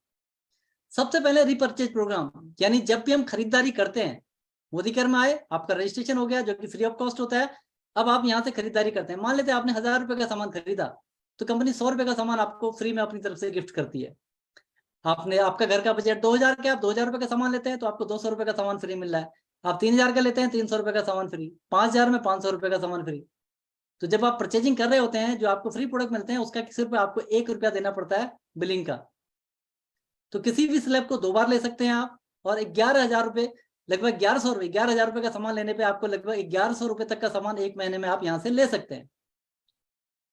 सबसे पहले रिपर्चेज प्रोग्राम, यानी जब भी हम खरीदारी करते हैं, मोदी केयर में आए, आपका रजिस्ट्रेशन हो गया जो कि फ्री ऑफ कॉस्ट होता है। अब आप यहाँ से खरीदारी करते हैं, मान लेते हैं आपने 1000 रुपए का सामान खरीदा, तो कंपनी 100 रुपए का सामान आपको फ्री में अपनी तरफ से गिफ्ट करती है। आपका घर का बजट 2000 का, आप 2000 रुपए का सामान लेते हैं तो आपको 200 रुपए का सामान फ्री मिल रहा है। आप 3000 का लेते हैं, 300 रुपए का सामान फ्री। 5000 में 500 रुपए का सामान फ्री। तो जब आप परचेजिंग कर रहे होते हैं, जो आपको फ्री प्रोडक्ट मिलते हैं, उसका सिर्फ आपको 1 रुपया देना पड़ता है बिलिंग का। तो किसी भी स्लैब को 2 बार ले सकते हैं आप, और 11,000 रुपए, लगभग 1100 रुपए का सामान लेने पे आपको लगभग 1100 रुपए तक का सामान 1 महीने में आप यहाँ से ले सकते हैं।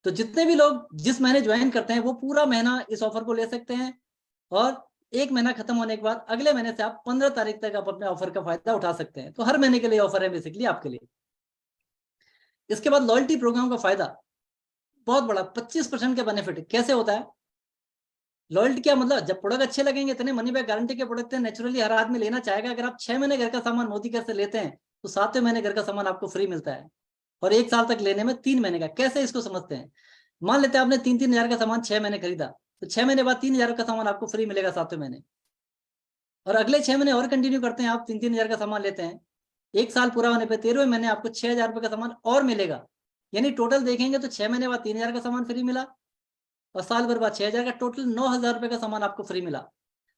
तो जितने भी लोग जिस महीने ज्वाइन करते हैं वो पूरा महीना इस ऑफर को ले सकते हैं, और 1 महीना खत्म होने के बाद अगले महीने से आप 15 तारीख तक आप अपने ऑफर का फायदा उठा सकते हैं। तो हर महीने के लिए ऑफर है बेसिकली आपके लिए। इसके बाद लॉयल्टी प्रोग्राम का फायदा बहुत बड़ा, 25% का बेनिफिट। कैसे होता है लॉयल्टी? क्या मतलब, जब प्रोडक्ट अच्छे लगेंगे, इतने मनी बैक गारंटी के प्रोडक्ट हैं, नेचुरली हर आदमी लेना चाहेगा। अगर आप 6 महीने घर का सामान मोदी केयर से लेते हैं तो 7वें महीने घर का सामान आपको फ्री मिलता है, और 1 साल तक लेने में 3 महीने का। कैसे इसको समझते हैं? मान लेते हैं आपने 3-3 हजार का सामान 6 महीने खरीदा, तो 6 महीने बाद 3 हजार का सामान आपको फ्री मिलेगा 7वें महीने, और अगले 6 महीने और कंटिन्यू करते हैं, आप 3-3 हजार का सामान लेते हैं, 1 साल पूरा होने पर 13वें महीने आपको 6,000 रुपए का सामान और मिलेगा। यानी टोटल देखेंगे तो 6 महीने बाद 3 हजार का सामान फ्री मिला, और साल भर बाद 6,000 का, टोटल 9,000 रुपए का सामान आपको फ्री मिला।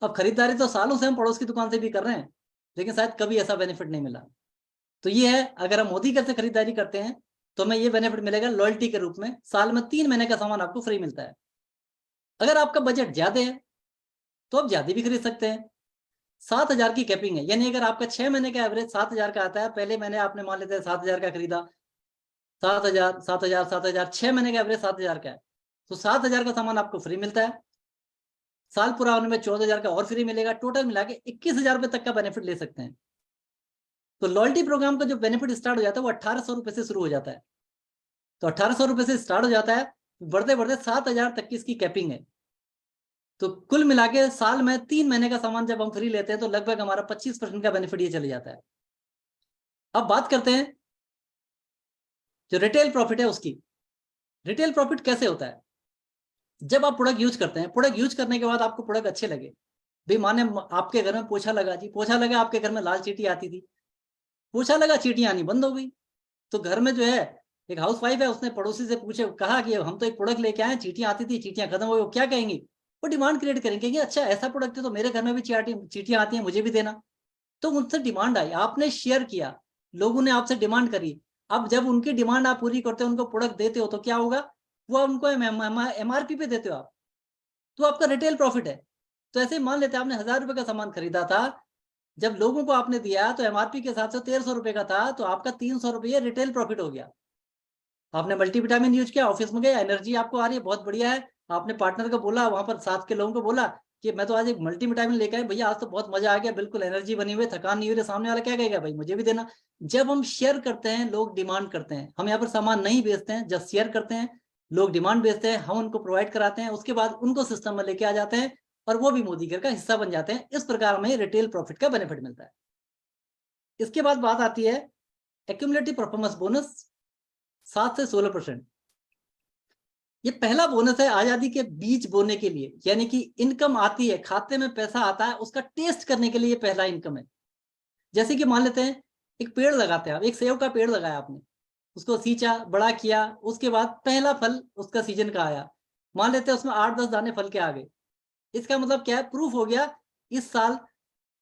अब खरीदारी तो सालों से हम पड़ोस की दुकान से भी कर रहे हैं, लेकिन शायद कभी ऐसा बेनिफिट नहीं मिला। तो ये है, अगर हम मोदी केयर से खरीदारी करते हैं तो हमें ये बेनिफिट मिलेगा लॉयल्टी के रूप में, साल में 3 महीने का सामान आपको फ्री मिलता है। अगर आपका बजट ज्यादा है तो आप ज्यादा भी खरीद सकते हैं। 7,000 की कैपिंग है, यानी अगर आपका 6 महीने का एवरेज 7,000 का आता है, पहले महीने आपने मान लेते हैं 7,000 का खरीदा, 7,000 7,000 7,000, 6 महीने का एवरेज 7,000 का है, तो 7,000 का सामान आपको फ्री मिलता है। साल पूरा होने में 14,000 का और फ्री मिलेगा, टोटल मिला के 21,000 रुपए तक का बेनिफिट ले सकते हैं। तो लॉयल्टी प्रोग्राम का जो बेनिफिट स्टार्ट हो जाता है वो 1,800 रुपए से शुरू हो जाता है। तो 1,800 रुपए से स्टार्ट हो जाता है, बढ़ते बढ़ते 7,000 तक की इसकी कैपिंग है। तो कुल मिला के साल में 3 महीने का सामान जब हम फ्री लेते हैं तो लगभग हमारा 25% का बेनिफिट ये चले जाता है। अब बात करते हैं जो रिटेल प्रॉफिट है उसकी। रिटेल प्रॉफिट कैसे होता है? जब आप प्रोडक्ट यूज करते हैं, प्रोडक्ट यूज करने के बाद आपको प्रोडक्ट अच्छे लगे, भाई माने आपके घर में पोछा लगा जी, पोछा लगा, आपके घर में लाल चींटी आती थी, पोछा लगा, चींटियां आनी बंद हो गई। तो घर में जो है एक हाउस वाइफ है, उसने पड़ोसी से पूछे, कहा कि हम तो एक प्रोडक्ट लेके आए, चींटियां आती थी, चींटियां खत्म हो गई, वो क्या कहेंगी? वो डिमांड क्रिएट करेंगे कि अच्छा ऐसा प्रोडक्ट है तो मेरे घर में भी चींटियां आती हैं, मुझे भी देना। तो उनसे डिमांड आई, आपने शेयर किया, लोगों ने आपसे डिमांड करी। अब जब उनकी डिमांड आप पूरी करते हो, उनको प्रोडक्ट देते हो, तो क्या होगा? वो उनको MRP पे देते हो आप, तो आपका रिटेल प्रॉफिट है। तो ऐसे मान लेते हैं आपने 1,000 रुपए का सामान खरीदा था, जब लोगों को आपने दिया तो MRP के हिसाब से 1,300 रुपए का था, तो आपका 300 रुपये रिटेल प्रॉफिट हो गया। आपने मल्टीविटामिन यूज किया, ऑफिस में गए, एनर्जी आपको आ रही है, बहुत बढ़िया है। आपने पार्टनर को बोला, वहां पर साथ के लोगों को बोला कि मैं तो आज एक मल्टीविटामिन लेकर आया भैया, आज तो बहुत मजा आ गया, बिल्कुल एनर्जी बनी हुई, थकान नहीं हो रही। सामने वाला क्या कहेगा? भाई मुझे भी देना। जब हम शेयर करते हैं लोग डिमांड करते हैं। हम यहाँ पर सामान नहीं बेचते हैं, जब शेयर करते हैं लोग डिमांड बेचते हैं, हम उनको प्रोवाइड कराते हैं, उसके बाद उनको सिस्टम में लेके आ जाते हैं और वो भी मोदी केयर का हिस्सा बन जाते हैं। इस प्रकार हमें रिटेल प्रॉफिट का बेनिफिट मिलता है। इसके बाद बात आती है एक्यूमुलेटिव परफॉर्मेंस बोनस 7 से 16%। ये पहला बोनस है आजादी के बीज बोने के लिए, यानी कि इनकम आती है, खाते में पैसा आता है, उसका टेस्ट करने के लिए ये पहला इनकम है। जैसे कि मान लेते हैं एक पेड़ लगाते हैं आप, एक सेब का पेड़ लगाया आपने, उसको सींचा, बड़ा किया, उसके बाद पहला फल उसका सीजन का आया, मान लेते हैं उसमें 8-10 दाने फल के आ गए। इसका मतलब क्या है? प्रूफ हो गया इस साल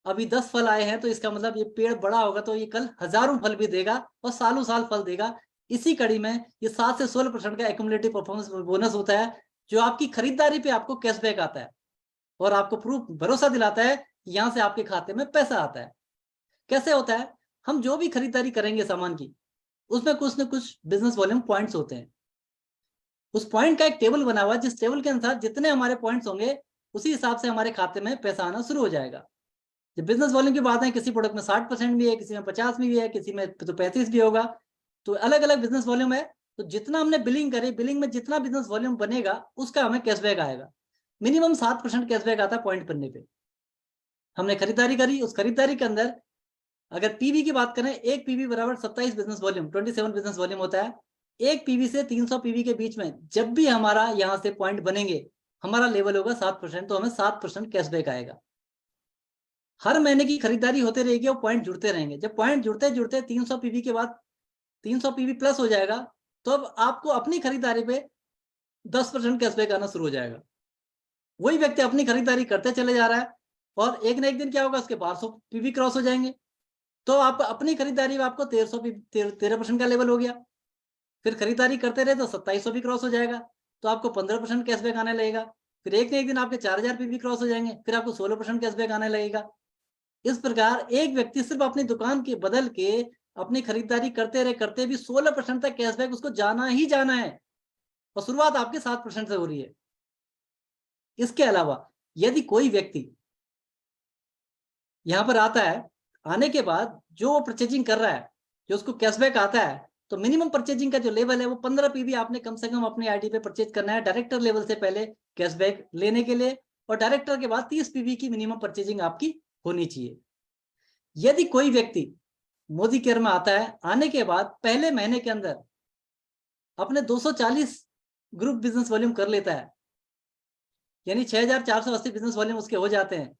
अभी 10 फल आए हैं, तो इसका मतलब ये पेड़ बड़ा होगा तो ये कल हजारों फल भी देगा और सालों साल फल देगा। इसी कड़ी में ये 7 से 16% का एक्यूमुलेटिव परफॉर्मेंस बोनस होता है, जो आपकी खरीदारी पे आपको कैशबैक आता है और आपको प्रूफ भरोसा दिलाता है कि यहाँ से आपके खाते में पैसा आता है। कैसे होता है? हम जो भी खरीदारी करेंगे सामान की, उसमें कुछ न कुछ बिजनेस वॉल्यूम पॉइंट्स होते हैं। उस पॉइंट का एक टेबल बना हुआ है, जिस टेबल के अनुसार जितने हमारे पॉइंट्स होंगे उसी हिसाब से हमारे खाते में पैसा आना शुरू हो जाएगा। जब बिजनेस वॉल्यूम की बात है, किसी प्रोडक्ट में 60% भी है, किसी में 50 भी है, किसी में तो 35 भी होगा, तो अलग अलग बिजनेस वॉल्यूम है। तो जितना हमने बिलिंग करी, बिलिंग में जितना बिजनेस वॉल्यूम बनेगा उसका हमें कैशबैक आएगा। मिनिमम 7% कैशबैक आता है पॉइंट बनने पे। हमने खरीदारी करी, उस खरीदारी के अंदर अगर पीवी की बात करें, एक पीवी बराबर 27 बिजनेस वॉल्यूम, 27 बिजनेस वॉल्यूम होता है। एक पीवी से 300 पीवी के बीच में जब भी हमारा यहाँ से पॉइंट बनेंगे, हमारा लेवल होगा 7%, तो हमें 7% कैशबैक आएगा। हर महीने की खरीदारी होते रहेगी और पॉइंट जुड़ते रहेंगे। जब पॉइंट जुड़ते जुड़ते 300 पीवी के बाद 300 पीवी प्लस हो जाएगा, तो अब आपको अपनी खरीदारी पे 10% कैशबैक आना शुरू हो जाएगा। वही व्यक्ति अपनी खरीदारी करते चले जा रहा है और एक ना एक दिन क्या होगा, उसके 1200 पीवी क्रॉस हो जाएंगे, तो आप अपनी खरीदारी में आपको 13% का लेवल हो गया। फिर खरीदारी करते रहे तो 2700 भी क्रॉस हो जाएगा, तो आपको 15% कैशबैक आने लगेगा। फिर एक न एक दिन आपके 4000 पीवी क्रॉस हो जाएंगे, फिर आपको 16% कैशबैक आने लगेगा। इस प्रकार एक व्यक्ति सिर्फ अपनी दुकान के बदल के अपनी खरीदारी करते भी 16% तक कैशबैक उसको जाना ही जाना है, और शुरुआत आपके 7% से हो रही है। इसके अलावा यदि कोई व्यक्ति यहां पर आता है, आने के बाद जो परचेजिंग कर रहा है, जो उसको कैशबैक आता है, तो मिनिमम परचेजिंग का जो लेवल है वो 15 पीवी आपने कम से कम अपनी आईडी पे परचेज करना है डायरेक्टर लेवल से पहले कैशबैक लेने के लिए, और डायरेक्टर के बाद 30 पीवी की मिनिमम परचेजिंग आपकी होनी चाहिए। यदि कोई व्यक्ति मोदी केयर में आता है, आने के बाद पहले महीने के अंदर अपने 240 ग्रुप बिजनेस वॉल्यूम कर लेता है, यानी 6480 बिजनेस वॉल्यूम उसके हो जाते हैं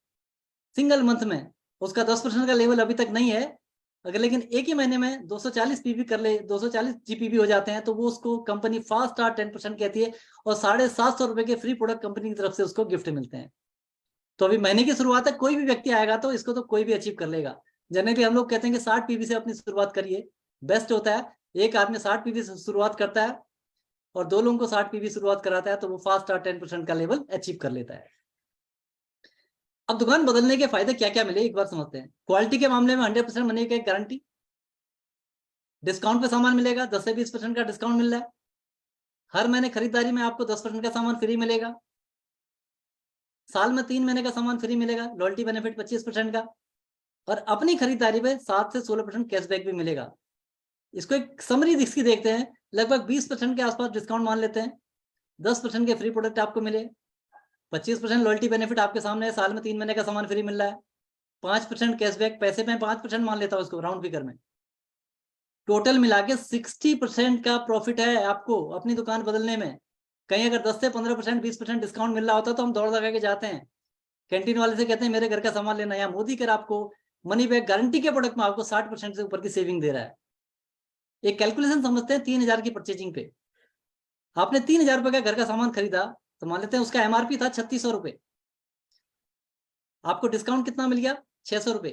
सिंगल मंथ में, उसका 10% का लेवल अभी तक नहीं है, अगर लेकिन एक ही महीने में 240 पीवी कर ले, 240 जीपीवी हो जाते हैं, तो वो उसको कंपनी फास्ट स्टार्ट 10% कहती है, और 750 रुपए के फ्री प्रोडक्ट कंपनी की तरफ से उसको गिफ्ट मिलते हैं। तो अभी महीने की शुरुआत है, कोई भी व्यक्ति आएगा तो इसको तो कोई भी अचीव कर लेगा। जनरली हम लोग कहते हैं कि 60 पीवी से अपनी शुरुआत करिए, बेस्ट होता है। एक आदमी 60 पीवी से शुरुआत करता है और 2 लोगों को 60 पीवी शुरुआत कराता है, तो वो फास्ट स्टार्ट 10% का लेवल अचीव कर लेता है। अब दुकान बदलने के फायदे क्या क्या मिले एक बार समझते हैं। क्वालिटी के मामले में 100% मनी की गारंटी, डिस्काउंट पे सामान मिलेगा, 10 से 20% का डिस्काउंट मिल रहा है, हर महीने खरीदारी में आपको 10% का सामान फ्री मिलेगा, साल में 3 महीने का सामान फ्री मिलेगा, लॉयल्टी बेनिफिट 25% का, और अपनी खरीदारी पे 7 से 16% कैशबैक भी मिलेगा। इसको एक समरी इसकी देखते हैं, लगभग 20% के आसपास डिस्काउंट मान लेते हैं, 10% के फ्री प्रोडक्ट आपको मिले, 25% लॉयल्टी बेनिफिट आपके सामने है, साल में 3 महीने का सामान फ्री मिल रहा है, 5% कैशबैक, पैसे में 5% मान लेता हूं इसको राउंड फिगर में, टोटल मिला के 60% का प्रॉफिट है आपको अपनी दुकान बदलने में। कहीं अगर 10 से 15%, 20% डिस्काउंट मिल रहा होता तो हम दौड़ लगा के जाते हैं, कैंटीन वाले से कहते हैं मेरे घर का सामान लेना, या मोदी कर आपको मनी बैक गारंटी के प्रोडक्ट में आपको 60% से ऊपर की सेविंग दे रहा है। एक कैलकुलेशन समझते हैं, 3000 की परचेजिंग पे आपने 3000 रुपए का घर का सामान खरीदा, तो मान लेते हैं उसका एमआरपी था 3600 रुपए, आपको डिस्काउंट कितना मिल गया 600 रुपए,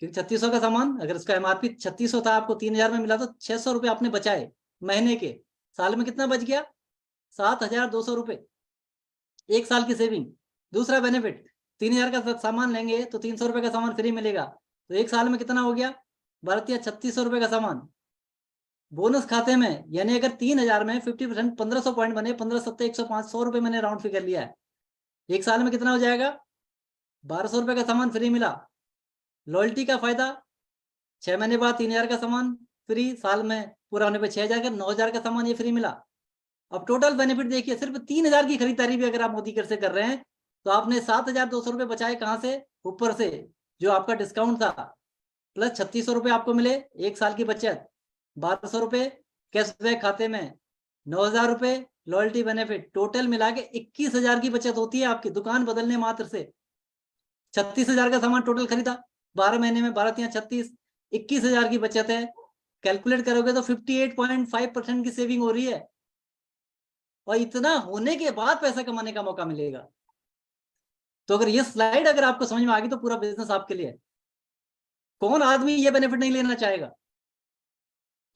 क्योंकि 3600 का सामान अगर उसका एमआरपी 3600 था, आपको 3000 में मिला, तो 600 रुपए आपने बचाए महीने के, साल में कितना बच गया 7200 रुपए, एक साल की सेविंग। दूसरा बेनिफिट, 3000 का सामान लेंगे तो 300 रुपए का सामान फ्री मिलेगा, तो एक साल में कितना हो गया 3600 रुपए का सामान बोनस खाते में, यानी अगर 3000 में 50% 1500 पॉइंट बने, 15 सत्ते 105, 100 रुपए मैंने राउंड फिगर लिया है, एक साल में कितना हो जाएगा 1200 रुपए का सामान फ्री मिला। लॉयल्टी का फायदा, 6 महीने बाद 3000 का सामान फ्री, साल में पूरा होने पे 6000 का 9000 का सामान ये फ्री मिला। अब टोटल बेनिफिट देखिए, सिर्फ 3000 की खरीदारी भी अगर आप मोदी कर से कर रहे हैं, तो आपने 7200 रुपए बचाए, कहां से, ऊपर से जो आपका डिस्काउंट था, प्लस 3600 रुपए आपको मिले, एक साल की बचत, 1200 रुपए कैशबैक खाते में, 9000 रुपए लॉयल्टी बेनिफिट, टोटल मिला के 21000 की बचत होती है आपकी दुकान बदलने मात्र से। 36000 का सामान टोटल खरीदा, 12 महीने में 12 या 36, 21000 की बचत है। कैलकुलेट करोगे तो 58.5% की सेविंग हो रही है, और इतना होने के बाद पैसा कमाने का मौका मिलेगा। तो अगर ये स्लाइड अगर आपको समझ में आ गई तो पूरा बिजनेस आपके लिए है। कौन आदमी ये बेनिफिट नहीं लेना चाहेगा।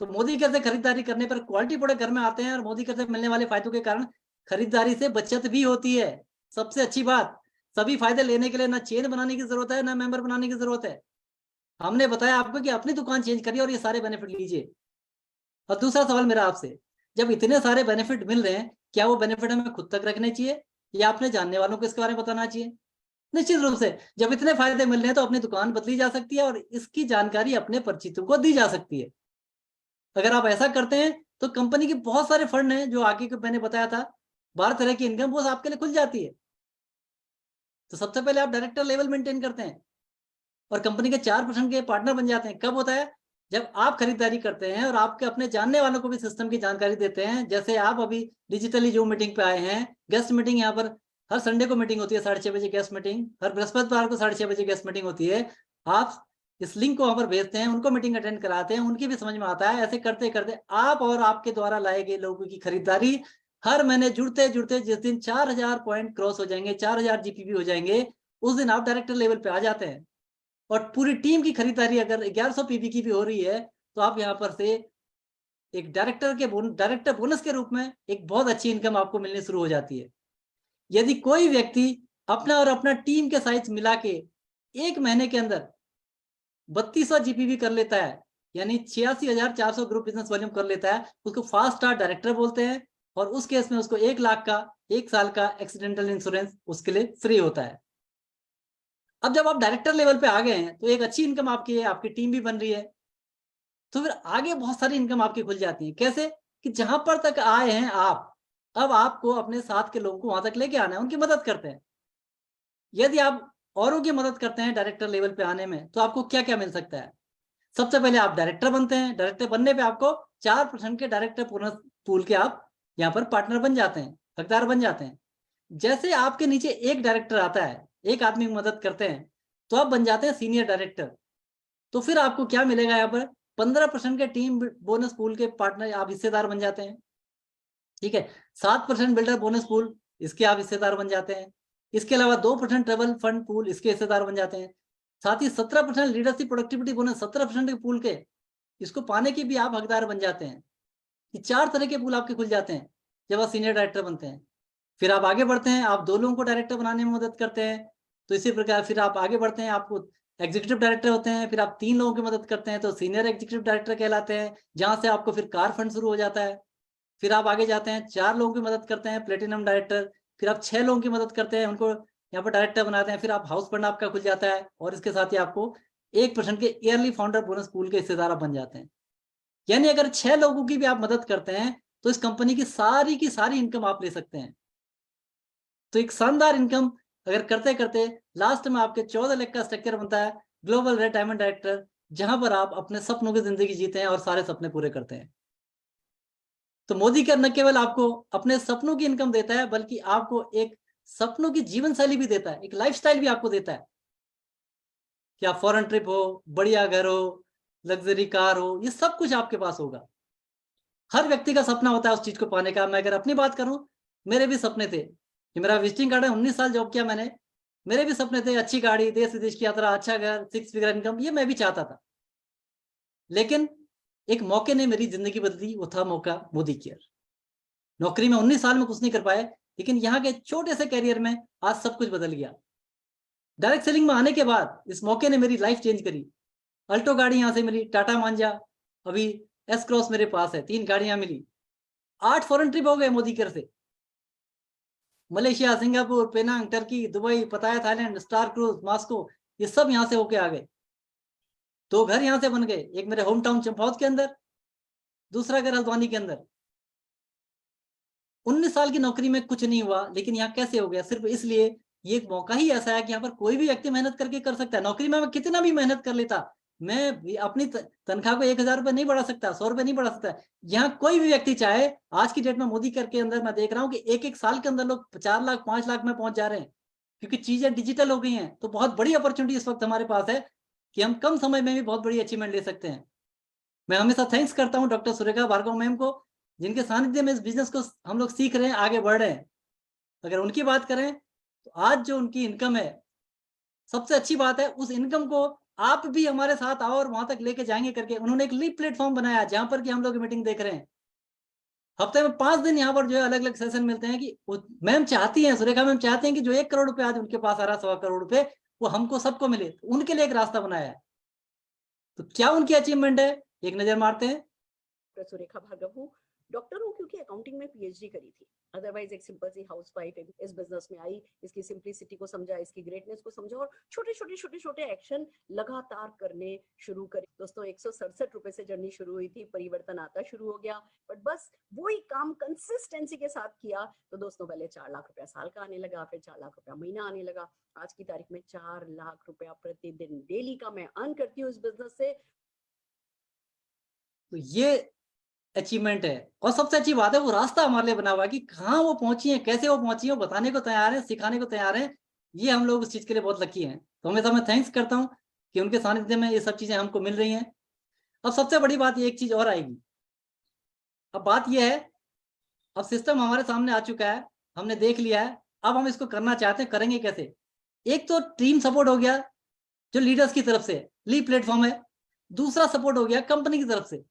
तो मोदी कर से खरीदारी करने पर क्वालिटी प्रोडक्ट घर में आते हैं, और मोदी कर से मिलने वाले फायदों के कारण खरीदारी से बचत भी होती है। सबसे अच्छी बात, सभी फायदे लेने के लिए ना चेन बनाने की जरूरत है, ना मेंबर बनाने की जरूरत है। हमने बताया आपको कि अपनी दुकान चेंज करिए और ये सारे बेनिफिट लीजिए। और दूसरा सवाल मेरा आपसे, जब इतने सारे बेनिफिट मिल रहे हैं, क्या वो बेनिफिट हमें खुद तक रखने चाहिए या अपने जानने वालों को इसके बारे में बताना चाहिए? निश्चित रूप से, जब इतने फायदे मिल रहे हैं तो अपनी दुकान बदली जा सकती है और इसकी जानकारी अपने परिचितों को दी जा सकती है। अगर आप ऐसा करते हैं तो कंपनी के बहुत सारे फंड हैं, जो आगे के मैंने बताया था 12 तरह की इनकम, वो आपके लिए खुल जाती है। तो सबसे पहले आप डायरेक्टर लेवल मेंटेन करते हैं और कंपनी के 4% के पार्टनर बन जाते हैं। कब होता है? जब आप खरीदारी करते हैं और आपके अपने जानने वालों को भी सिस्टम की जानकारी देते हैं। जैसे आप अभी डिजिटली जो मीटिंग पे आए हैं, गेस्ट मीटिंग, यहाँ पर हर संडे को मीटिंग होती है 6:30 बजे गेस्ट मीटिंग, हर बृहस्पतिवार को 6:30 बजे गेस्ट मीटिंग होती है। आप इस लिंक को वहां पर भेजते हैं, उनको मीटिंग अटेंड कराते हैं, उनकी भी समझ में आता है। ऐसे करते करते आप और आपके द्वारा लाए गए लोगों की खरीदारी हर महीने जुड़ते जुड़ते जिस दिन 4000 पॉइंट क्रॉस हो जाएंगे, 4000 जीपीपी हो जाएंगे, उस दिन आप डायरेक्टर लेवल पे आ जाते हैं। और पूरी टीम की खरीदारी अगर 1100 पीवी की भी हो रही है तो आप यहाँ पर से एक डायरेक्टर बोनस के रूप में एक बहुत अच्छी इनकम आपको मिलनी शुरू हो जाती है। यदि कोई व्यक्ति अपना और अपना टीम के साइज मिला के 1 महीने के अंदर 3200 जीपीवी कर लेता है, यानी 86,400 ग्रुप बिजनेस वॉल्यूम कर लेता है, उसको फास्ट स्टार्ट डायरेक्टर बोलते हैं। और उस केस में उसको 1 लाख का 1 साल का एक्सीडेंटल इंश्योरेंस उसके लिए फ्री होता है। अब जब आप डायरेक्टर लेवल पे आ गए हैं तो एक अच्छी इनकम आपकी है, आपकी टीम भी बन रही है, तो फिर आगे बहुत सारी इनकम आपकी खुल जाती है। कैसे कि जहां पर तक आए हैं आप, अब आपको अपने साथ के लोगों को वहां तक लेके आना है, उनकी मदद करते हैं। यदि आप औरों की मदद करते हैं डायरेक्टर लेवल पे आने में, तो आपको क्या क्या मिल सकता है? सबसे पहले आप डायरेक्टर बनते हैं। डायरेक्टर बनने पे आपको 4% के डायरेक्टर पूल के आप यहाँ पर पार्टनर बन जाते हैं, हकदार बन जाते हैं। जैसे आपके नीचे एक डायरेक्टर आता है, एक आदमी की मदद करते हैं, तो आप बन जाते हैं सीनियर डायरेक्टर। तो फिर आपको क्या मिलेगा? यहाँ पर 15% के टीम बोनस पूल के पार्टनर आप हिस्सेदार बन जाते हैं। ठीक है, 7% बिल्डर बोनस पूल, इसके आप हिस्सेदार बन जाते हैं। इसके अलावा 2% ट्रेवल फंड पूल, इसके हिस्सेदार बन जाते हैं। साथ ही 17% लीडरशिप प्रोडक्टिविटी बोनस 17% के पूल के, इसको पाने के भी आप हकदार बन जाते हैं। ये 4 तरह के पूल आपके खुल जाते हैं जब आप सीनियर डायरेक्टर बनते हैं। फिर आप आगे बढ़ते हैं, आप 2 लोगों को डायरेक्टर बनाने में मदद करते हैं, तो इसी प्रकार फिर आप आगे बढ़ते हैं, आपको एग्जीक्यूटिव डायरेक्टर होते हैं। फिर आप 3 लोगों की मदद करते हैं तो सीनियर एग्जीक्यूटिव डायरेक्टर कहलाते हैं, जहां से आपको फिर कार फंड शुरू हो जाता है। फिर आप आगे जाते हैं, 4 लोगों की मदद करते हैं, प्लेटिनम डायरेक्टर। फिर आप 6 लोगों की मदद करते हैं, उनको यहाँ पर डायरेक्टर बनाते हैं। फिर आप हाउस फंड आपका खुल जाता है, और इसके साथ ही आपको 1% के ईयरली फाउंडर बोनस पूल के हिस्सेदार आप बन जाते हैं। यानी अगर 6 लोगों की भी आप मदद करते हैं तो इस कंपनी की सारी इनकम आप ले सकते हैं। तो एक शानदार इनकम अगर करते करते लास्ट में आपके 14 लाख का स्ट्रक्चर बनता है ग्लोबल रेड डायमंड डायरेक्टर, जहां पर आप अपने सपनों की जिंदगी जीते हैं और सारे सपने पूरे करते हैं। तो मोदी केयर न केवल आपको अपने सपनों की इनकम देता है, बल्कि आपको एक सपनों की जीवन शैली भी देता है, एक लाइफस्टाइल भी आपको देता है कि आप फॉरेन ट्रिप हो, बढ़िया घर हो, लग्जरी कार हो, ये सब कुछ आपके पास होगा। हर व्यक्ति का सपना होता है उस चीज को पाने का। मैं अगर अपनी बात करूं, मेरे भी सपने थे कि मेरा विजिटिंग कार्ड है, 19 साल जॉब किया मैंने, मेरे भी सपने थे अच्छी गाड़ी, देश विदेश की यात्रा, अच्छा घर, 6 फिगर इनकम, ये मैं भी चाहता था। लेकिन एक मौके ने मेरी जिंदगी बदली, वो था मौका मोदी केयर। नौकरी में 19 साल में कुछ नहीं कर पाए, लेकिन यहाँ के छोटे से कैरियर में आज सब कुछ बदल गया। डायरेक्ट सेलिंग में आने के बाद इस मौके ने मेरी लाइफ चेंज करी। अल्टो गाड़ी यहाँ से मिली, टाटा मांजा, अभी एस क्रॉस मेरे पास है, 3 गाड़ियां मिली। 8 फॉरेन ट्रिप हो गए मोदी केयर से, Malaysia, Singapore, Penang, Turkey, Dubai, Pattaya, Thailand, star cruise, Moscow, ये सब यहाँ से होके आ गए। 2 घर यहाँ से बन गए, एक मेरे होम टाउन चंपावत के अंदर, दूसरा घर हल्द्वानी के अंदर। 19 साल की नौकरी में कुछ नहीं हुआ, लेकिन यहाँ कैसे हो गया? सिर्फ इसलिए, ये एक मौका ही ऐसा है कि यहाँ पर कोई भी व्यक्ति मेहनत करके कर सकता है। नौकरी में मैं कितना भी मेहनत कर लेता, मैं अपनी तनख्वाह को 1000 रुपए नहीं बढ़ा सकता, 100 रुपए नहीं बढ़ा सकता। यहाँ कोई भी व्यक्ति चाहे, आज की डेट में मोदी केयर के अंदर मैं देख रहा हूँ कि 1-1 साल के अंदर लोग 4 लाख 5 लाख में पहुंच जा रहे हैं, क्योंकि चीजें डिजिटल हो गई हैं। तो बहुत बड़ी अपॉर्चुनिटी इस वक्त हमारे पास है कि हम कम समय में भी बहुत बड़ी अचीवमेंट ले सकते हैं। मैं हमेशा थैंक्स करता हूँ डॉक्टर सुरेखा भार्गव मैम को, जिनके सानिध्य में इस बिजनेस को हम लोग सीख रहे हैं, आगे बढ़ रहे हैं। अगर उनकी बात करें तो आज जो उनकी इनकम है, सबसे अच्छी बात है, उस इनकम को आप भी हमारे साथ आओ और वहां तक लेके जाएंगे करके उन्होंने एक लीव प्लेटफॉर्म बनाया, जहां पर कि हम लोग मीटिंग देख रहे हैं। हफ्ते में 5 दिन यहाँ पर जो है अलग अलग सेशन मिलते हैं कि मैम चाहती हैं, सुरेखा मैम चाहती हैं कि जो 1 करोड़ रुपए आज उनके पास आ रहा, 1.25 करोड़ रुपए, वो हमको सबको मिले। तो उनके लिए एक रास्ता बनाया है। तो क्या उनकी अचीवमेंट है, एक नजर मारते हैं। डॉक्टर सुरेखा भार्गव हूँ, डॉक्टर हूँ क्योंकि अकाउंटिंग में पीएचडी करी थी। अदरवाइज एक सिंपल सी हाउसवाइफ इस बिजनेस में आई, इसकी सिंप्लिसिटी को समझा, इसकी ग्रेटनेस को समझा और छोटे एक्शन लगातार करने शुरू करे। दोस्तों 167 रुपए से जर्नी शुरू हुई थी, परिवर्तन आता शुरू हो गया, बट बस वही काम कंसिस्टेंसी के साथ किया तो दोस्तों पहले 4 लाख रुपया साल का आने लगा, फिर 4 लाख रुपया महीना आने लगा। आज की तारीख में 4 लाख रुपया प्रतिदिन डेली का मैं अर्न करती हूँ इस बिजनेस से। तो ये अचीवमेंट है, और सबसे अच्छी बात है वो रास्ता हमारे लिए बना हुआ है कि कहाँ वो पहुंची है, कैसे वो पहुंची है, बताने को तैयार है, सिखाने को तैयार है। ये हम लोग उस चीज के लिए बहुत लकी हैं। तो हमेशा मैं थैंक्स करता हूँ कि उनके सानिध्य में ये सब चीजें हमको मिल रही हैं। अब सबसे बड़ी बात, एक चीज और आएगी। अब बात यह है, अब सिस्टम हमारे सामने आ चुका है, हमने देख लिया है, अब हम इसको करना चाहते हैं, करेंगे कैसे? एक तो टीम सपोर्ट हो गया जो लीडर्स की तरफ से, लीड प्लेटफॉर्म है। दूसरा सपोर्ट हो गया कंपनी की तरफ से,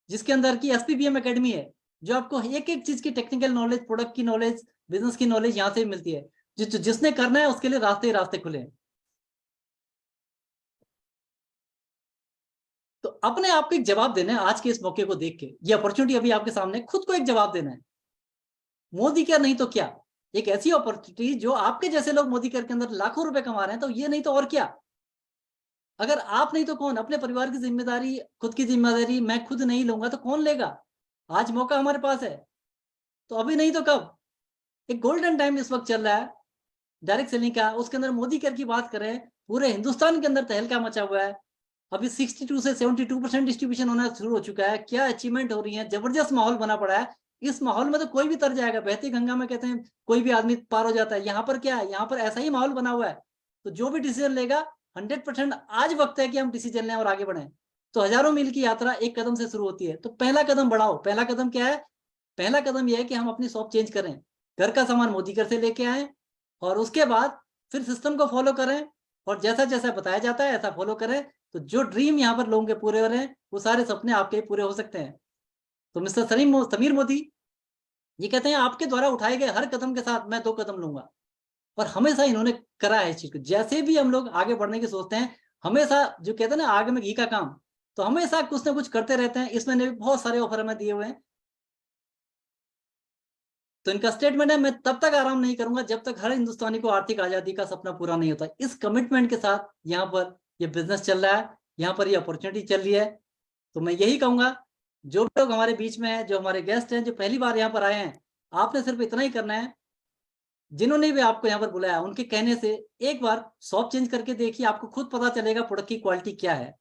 जिसके अंदर की SPPM एकेडमी है, जो आपको एक एक चीज की टेक्निकल नॉलेज, प्रोडक्ट की नॉलेज, बिजनेस की नॉलेज यहाँ से भी मिलती है। जिसने करना है उसके लिए रास्ते ही रास्ते खुले हैं। तो अपने आप को एक जवाब देना है आज के इस मौके को देख के, ये अपॉर्चुनिटी अभी आपके सामने, खुद को एक जवाब देना है। मोदी केयर नहीं तो क्या, एक ऐसी अपॉर्चुनिटी जो आपके जैसे लोग मोदी केयर के अंदर लाखों रुपए कमा रहे हैं, तो ये नहीं तो और क्या। अगर आप नहीं तो कौन, अपने परिवार की जिम्मेदारी, खुद की जिम्मेदारी मैं खुद नहीं लूंगा तो कौन लेगा। आज मौका हमारे पास है, तो अभी नहीं तो कब। एक गोल्डन टाइम इस वक्त चल रहा है डायरेक्ट सेलिंग का, उसके अंदर मोदी केयर की बात करें, पूरे हिंदुस्तान के अंदर तहलका मचा हुआ है। अभी 62 से 72% डिस्ट्रीब्यूशन होना शुरू हो चुका है। क्या अचीवमेंट हो रही है, जबरदस्त माहौल बना पड़ा है। इस माहौल में तो कोई भी तर जाएगा, बहती गंगा में कहते हैं कोई भी आदमी पार हो जाता है। यहाँ पर क्या है, यहाँ पर ऐसा ही माहौल बना हुआ है। तो जो भी डिसीजन लेगा 100% आज वक्त है कि हम डिसीजन लें और आगे बढ़ें। तो हजारों मील की यात्रा एक कदम से शुरू होती है। तो पहला कदम बढ़ाओ। पहला कदम क्या है, पहला कदम यह है कि हम अपनी शॉप चेंज करें, घर का सामान मोदी घर से लेके आए, और उसके बाद फिर सिस्टम को फॉलो करें, और जैसा जैसा बताया जाता है ऐसा फॉलो करें। तो जो ड्रीम यहाँ पर लोगों के पूरे हो रहे हैं, वो सारे सपने आपके पूरे हो सकते हैं। तो मिस्टर समीर मोदी ये कहते हैं आपके द्वारा उठाए गए हर कदम के साथ मैं 2 कदम लूंगा। और हमेशा इन्होंने करा है इस चीज को। जैसे भी हम लोग आगे बढ़ने की सोचते हैं, हमेशा जो कहते हैं ना आग में घी का काम, तो हमेशा कुछ ना कुछ करते रहते हैं। इसमें भी बहुत सारे ऑफर हमें दिए हुए हैं। तो इनका स्टेटमेंट है, मैं तब तक आराम नहीं करूंगा जब तक हर हिंदुस्तानी को आर्थिक आजादी का सपना पूरा नहीं होता। इस कमिटमेंट के साथ यहाँ पर ये बिजनेस चल रहा है, यहाँ पर ये अपॉर्चुनिटी चल रही है। तो मैं यही कहूंगा, जो भी लोग हमारे बीच में हैं, जो हमारे गेस्ट हैं, जो पहली बार यहाँ पर आए हैं, आपने सिर्फ इतना ही करना है, जिन्होंने भी आपको यहाँ पर बुलाया उनके कहने से एक बार शॉप चेंज करके देखिए, आपको खुद पता चलेगा प्रोडक्ट की क्वालिटी क्या है।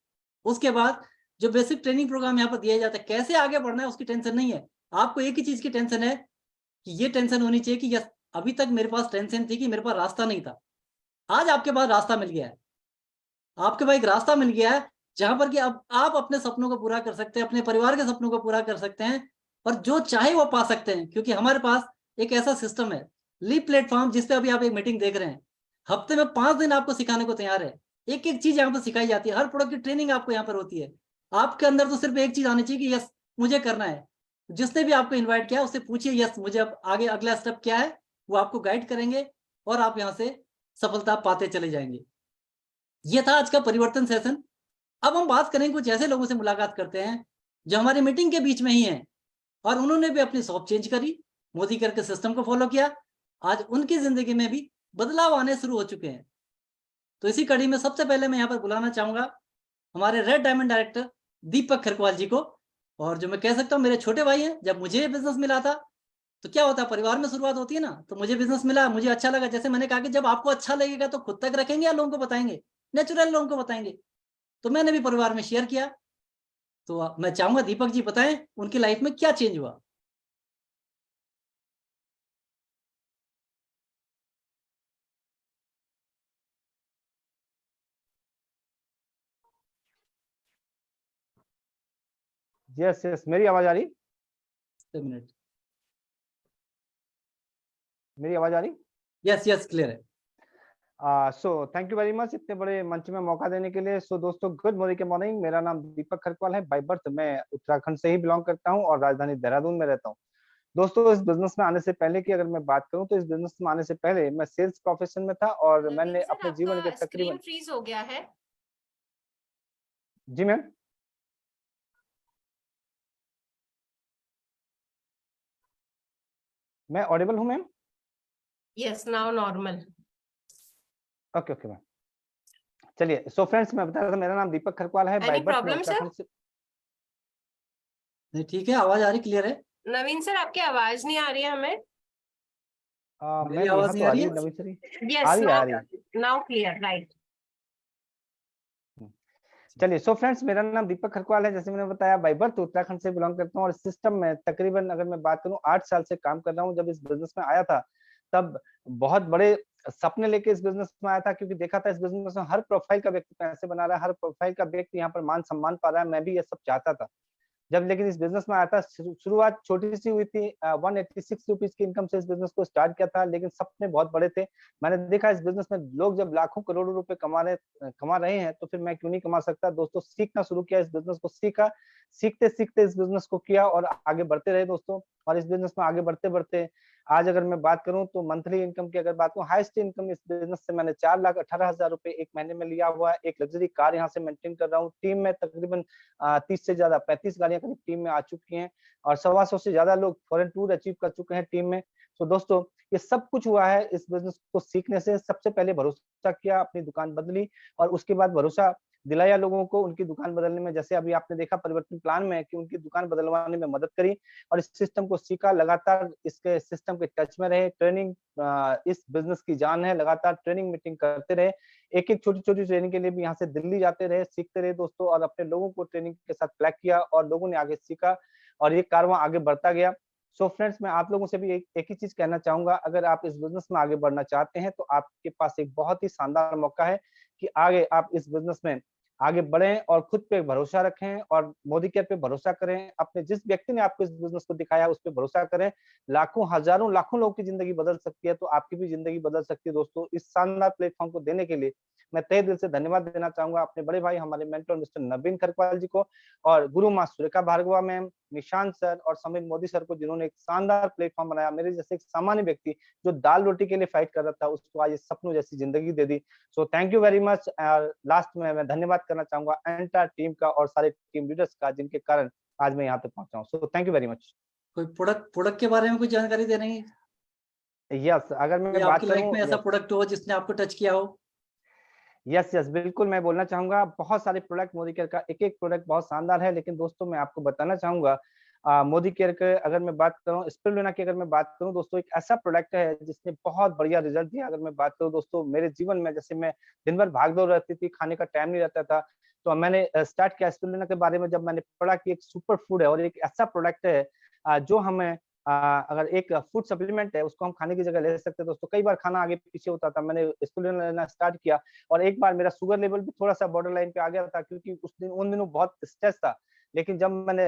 उसके बाद जो बेसिक ट्रेनिंग प्रोग्राम यहाँ पर दिया जाता है, कैसे आगे बढ़ना है उसकी टेंशन नहीं है। आपको एक ही चीज की टेंशन है कि ये टेंशन होनी चाहिए कि यस, अभी तक मेरे पास टेंशन थी कि मेरे पास रास्ता नहीं था, आज आपके पास रास्ता मिल गया है। आपके पास एक रास्ता मिल गया है जहां पर कि अब आप अपने सपनों को पूरा कर सकते हैं, अपने परिवार के सपनों को पूरा कर सकते हैं, और जो चाहे वो पा सकते हैं। क्योंकि हमारे पास एक ऐसा सिस्टम है, लीप प्लेटफॉर्म, जिसपे अभी आप एक मीटिंग देख रहे हैं, हफ्ते में 5 दिन आपको सिखाने को तैयार है। एक एक चीज यहाँ पर सिखाई जाती है, हर प्रोडक्ट की ट्रेनिंग आपको यहाँ पर होती है। आपके अंदर तो सिर्फ एक चीज आनी चाहिए कि यस मुझे करना है। जिसने भी आपको इन्वाइट किया उससे पूछिए यस मुझे अब आगे अगला स्टेप क्या है, वो आपको गाइड करेंगे और आप यहाँ से सफलता पाते चले जाएंगे। ये था आज का परिवर्तन सेशन। अब हम बात करें कुछ ऐसे लोगों से मुलाकात करते हैं जो हमारी मीटिंग के बीच में ही हैं, और उन्होंने भी अपनी शॉप चेंज करी, मोदी करके सिस्टम को फॉलो किया। आज उनकी जिंदगी में भी बदलाव आने शुरू हो चुके हैं। तो इसी कड़ी में सबसे पहले मैं यहाँ पर बुलाना चाहूंगा हमारे रेड डायमंड डायरेक्टर दीपक खरकवाल जी को। और जो मैं कह सकता हूँ मेरे छोटे भाई हैं, जब मुझे बिजनेस मिला था तो क्या होता है, परिवार में शुरुआत होती है ना, तो मुझे बिजनेस मिला, मुझे अच्छा लगा। जैसे मैंने कहा कि जब आपको अच्छा लगेगा तो खुद तक रखेंगे या लोगों को बताएंगे, नेचुरल लोगों को बताएंगे। तो मैंने भी परिवार में शेयर किया। तो मैं चाहूंगा दीपक जी बताएं उनकी लाइफ में क्या चेंज हुआ। यस यस, मेरी आवाज आ रही? एक मिनट, मेरी आवाज आ रही? यस यस क्लियर है। So thank you very much इतने बड़े मंच में मौका देने के लिए। सो दोस्तों, गुड मॉर्निंग। मेरा नाम दीपक खरकवाल है। बाय बर्थ मैं उत्तराखंड से ही बिलोंग करता हूं और राजधानी देहरादून में रहता हूं। दोस्तों, इस बिजनेस में आने से पहले की अगर मैं बात करूं तो इस बिजनेस में आने से पहले मैं सेल्स प्रोफेशन में था और मैंने अपने जीवन के तकरीबन फ्रीज हो गया है। जी मैम, मैं ऑडिबल हूं ma'am? Yes, now normal. Okay okay ma'am, चलिए। सो फ्रेंड्स, मैं बता रहा था मेरा नाम दीपक खरकवाल है। बाय बर्थ मैं उत्तराखंड से। नहीं ठीक है, आवाज आ रही, क्लियर है। नवीन सर, आपकी आवाज नहीं आ रही है हमें। मेरी आवाज नहीं आ रही है? नवीन सर, यस, आ रही है। Now clear, right. चलिए। सो फ्रेंड्स, मेरा नाम दीपक खरकवाल है। जैसे मैंने बताया, बाय बर्थ उत्तराखंड से बिलोंग करता हूँ और सिस्टम में तकरीबन अगर मैं बात करूँ 8 साल से काम कर रहा हूँ। जब इस बिजनेस में आया था तब बहुत बड़े सपने लेके इस बिजनेस में आया था, क्योंकि देखा था इस बिजनेस में हर प्रोफाइल का व्यक्ति पैसे बना रहा है, हर प्रोफाइल का व्यक्ति यहाँ पर मान सम्मान पा रहा है। मैं भी ये सब चाहता था। जब लेकिन इस बिजनेस में आया था, शुरुआत छोटी सी हुई थी। 186 रुपीज की इनकम से इस बिजनेस को स्टार्ट किया था, लेकिन सपने बहुत बड़े थे। मैंने देखा इस बिजनेस में लोग जब लाखों करोड़ों रुपए कमा रहे हैं तो फिर मैं क्यों नहीं कमा सकता। दोस्तों, सीखना शुरू किया, इस बिजनेस को सीखा, सीखते सीखते इस बिजनेस को किया और आगे बढ़ते रहे दोस्तों। और इस बिजनेस में आगे बढ़ते बढ़ते आज अगर मैं बात करूं तो मंथली इनकम की अगर बात करूं, हाईएस्ट इनकम इस बिजनेस से मैंने 4,18,000 रुपए एक महीने में लिया हुआ है। एक लग्जरी कार यहाँ से मेंटेन कर रहा हूँ। टीम में तकरीबन 30 से ज्यादा 35 गाड़ियां करीब टीम में आ चुकी हैं और 125 से ज्यादा लोग फॉरेन टूर अचीव कर चुके हैं टीम में। तो दोस्तों ये सब कुछ हुआ है इस बिजनेस को सीखने से। सबसे पहले भरोसा किया, अपनी दुकान बदली और उसके बाद भरोसा दिलाया लोगों को उनकी दुकान बदलने में। जैसे अभी आपने देखा परिवर्तन प्लान में कि उनकी दुकान बदलवाने में मदद करी और इस सिस्टम को सीखा, लगातार इसके सिस्टम के टच में रहे। ट्रेनिंग इस बिजनेस की जान है, लगातार ट्रेनिंग मीटिंग करते रहे। एक एक छोटी छोटी ट्रेनिंग के लिए भी यहाँ से दिल्ली जाते रहे, सीखते रहे दोस्तों, और अपने लोगों को ट्रेनिंग के साथ प्लैग किया और लोगों ने आगे सीखा और ये कारवां आगे बढ़ता गया। सो फ्रेंड्स, मैं आप लोगों से भी एक ही चीज कहना चाहूंगा, अगर आप इस बिजनेस में आगे बढ़ना चाहते हैं तो आपके पास एक बहुत ही शानदार मौका है कि आगे आप इस बिजनेस में आगे बढ़ें और खुद पे भरोसा रखें और मोदी केयर पे भरोसा करें। अपने जिस व्यक्ति ने आपको इस बिजनेस को दिखाया उस पे भरोसा करें। लाखों हजारों लाखों लोगों की जिंदगी बदल सकती है, तो आपकी भी जिंदगी बदल सकती है दोस्तों। इस शानदार प्लेटफॉर्म को देने के लिए मैं तहे दिल से धन्यवाद देना चाहूंगा अपने बड़े भाई हमारे मेंटर मिस्टर नवीन खरकवाल जी को और गुरु माँ सुरेखा भार्गवा मैम, निशांत सर और समीर मोदी सर को, जिन्होंने एक शानदार प्लेटफॉर्म बनाया। मेरे जैसे एक सामान्य व्यक्ति जो दाल रोटी के लिए फाइट कर रहा था उसको आज सपनों जैसी जिंदगी दे दी। So thank you very much. Last में मैं धन्यवाद करना चाहूंगा एंटायर टीम का और सारे टीम लीडर्स का, जिनके कारण आज मैं यहाँ तक पहुंचा हूँ। सो थैंक यू वेरी मच। कोई प्रोडक्ट के बारे में कुछ जानकारी देना है? यस, अगर मैं बात आपकी लाइफ में ऐसा करूँ, प्रोडक्ट हो जिसने आपको टच किया हो? यस बिल्कुल मैं बोलना चाहूंगा। बहुत सारे प्रोडक्ट मोदी केयर का, एक एक प्रोडक्ट बहुत शानदार है, लेकिन दोस्तों मैं आपको बताना चाहूंगा मोदी केयर के अगर मैं बात करूं, स्पिरुलिना की अगर मैं बात करूं दोस्तों, एक ऐसा प्रोडक्ट है जिसने बहुत बढ़िया रिजल्ट दिया। अगर मैं बात करूं दोस्तों, मेरे जीवन में जैसे मैं दिन भर भागदौड़ रहती थी, खाने का टाइम नहीं रहता था, तो मैंने स्टार्ट किया स्पिरुलिना के बारे में। जब मैंने पढ़ा कि एक सुपर फूड है और एक ऐसा प्रोडक्ट है जो हमें अगर एक फूड सप्लीमेंट है उसको हम खाने की जगह ले सकते हैं दोस्तों। कई बार खाना आगे पीछे होता था, मैंने स्पिरुलिना लेना स्टार्ट किया और एक बार मेरा शुगर लेवल भी थोड़ा सा बॉर्डर लाइन पे आ गया था, क्योंकि उन दिनों बहुत स्ट्रेस था। लेकिन जब मैंने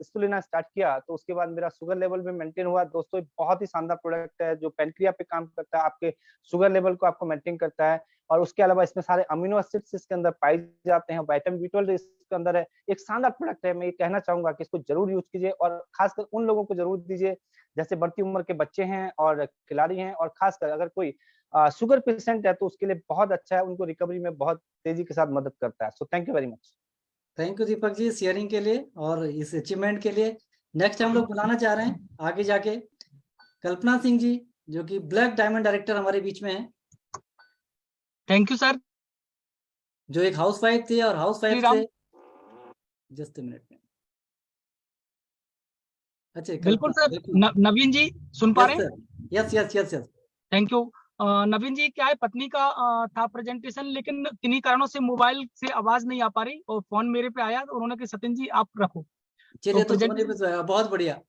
स्पिरुलिना स्टार्ट किया तो उसके बाद मेरा शुगर लेवल भी मेंटेन हुआ दोस्तों। बहुत ही शानदार प्रोडक्ट है जो पैनक्रिया पे काम करता है, आपके शुगर लेवल को आपको मेंटेन करता है और उसके अलावा इसमें सारे अमीनो एसिड्स इसके अंदर पाए जाते हैं, विटामिन B12 इसके अंदर है। एक शानदार प्रोडक्ट है, मैं ये कहना चाहूंगा कि इसको जरूर यूज कीजिए और खासकर उन लोगों को जरूर दीजिए जैसे बढ़ती उम्र के बच्चे हैं और खिलाड़ी हैं, और खासकर अगर कोई शुगर पेशेंट है तो उसके लिए बहुत अच्छा है, उनको रिकवरी में बहुत तेजी के साथ मदद करता है। So thank you very much. Thank you Deepak ji sharing के लिए और इस अचीवमेंट के लिए। नेक्स्ट हम लोग बुलाना चाह रहे हैं आगे जाके कल्पना सिंह जी, जो कि ब्लैक डायमंड डायरेक्टर हमारे बीच में है। Thank you sir. जो एक हाउसवाइफ थी और हाउसवाइफ से जस्ट मिनट में, अच्छा बिल्कुल सर। नवीन जी सुन पा रहे हैं? Yes yes yes yes. Thank you. Naveen ji, क्या है, पत्नी का था प्रेजेंटेशन, लेकिन किन्हीं कारणों से मोबाइल से आवाज नहीं आ पा रही और फोन मेरे पे आया तो उन्होंने कहा सचिन जी आप रखो। चलिए तो बहुत बढ़िया,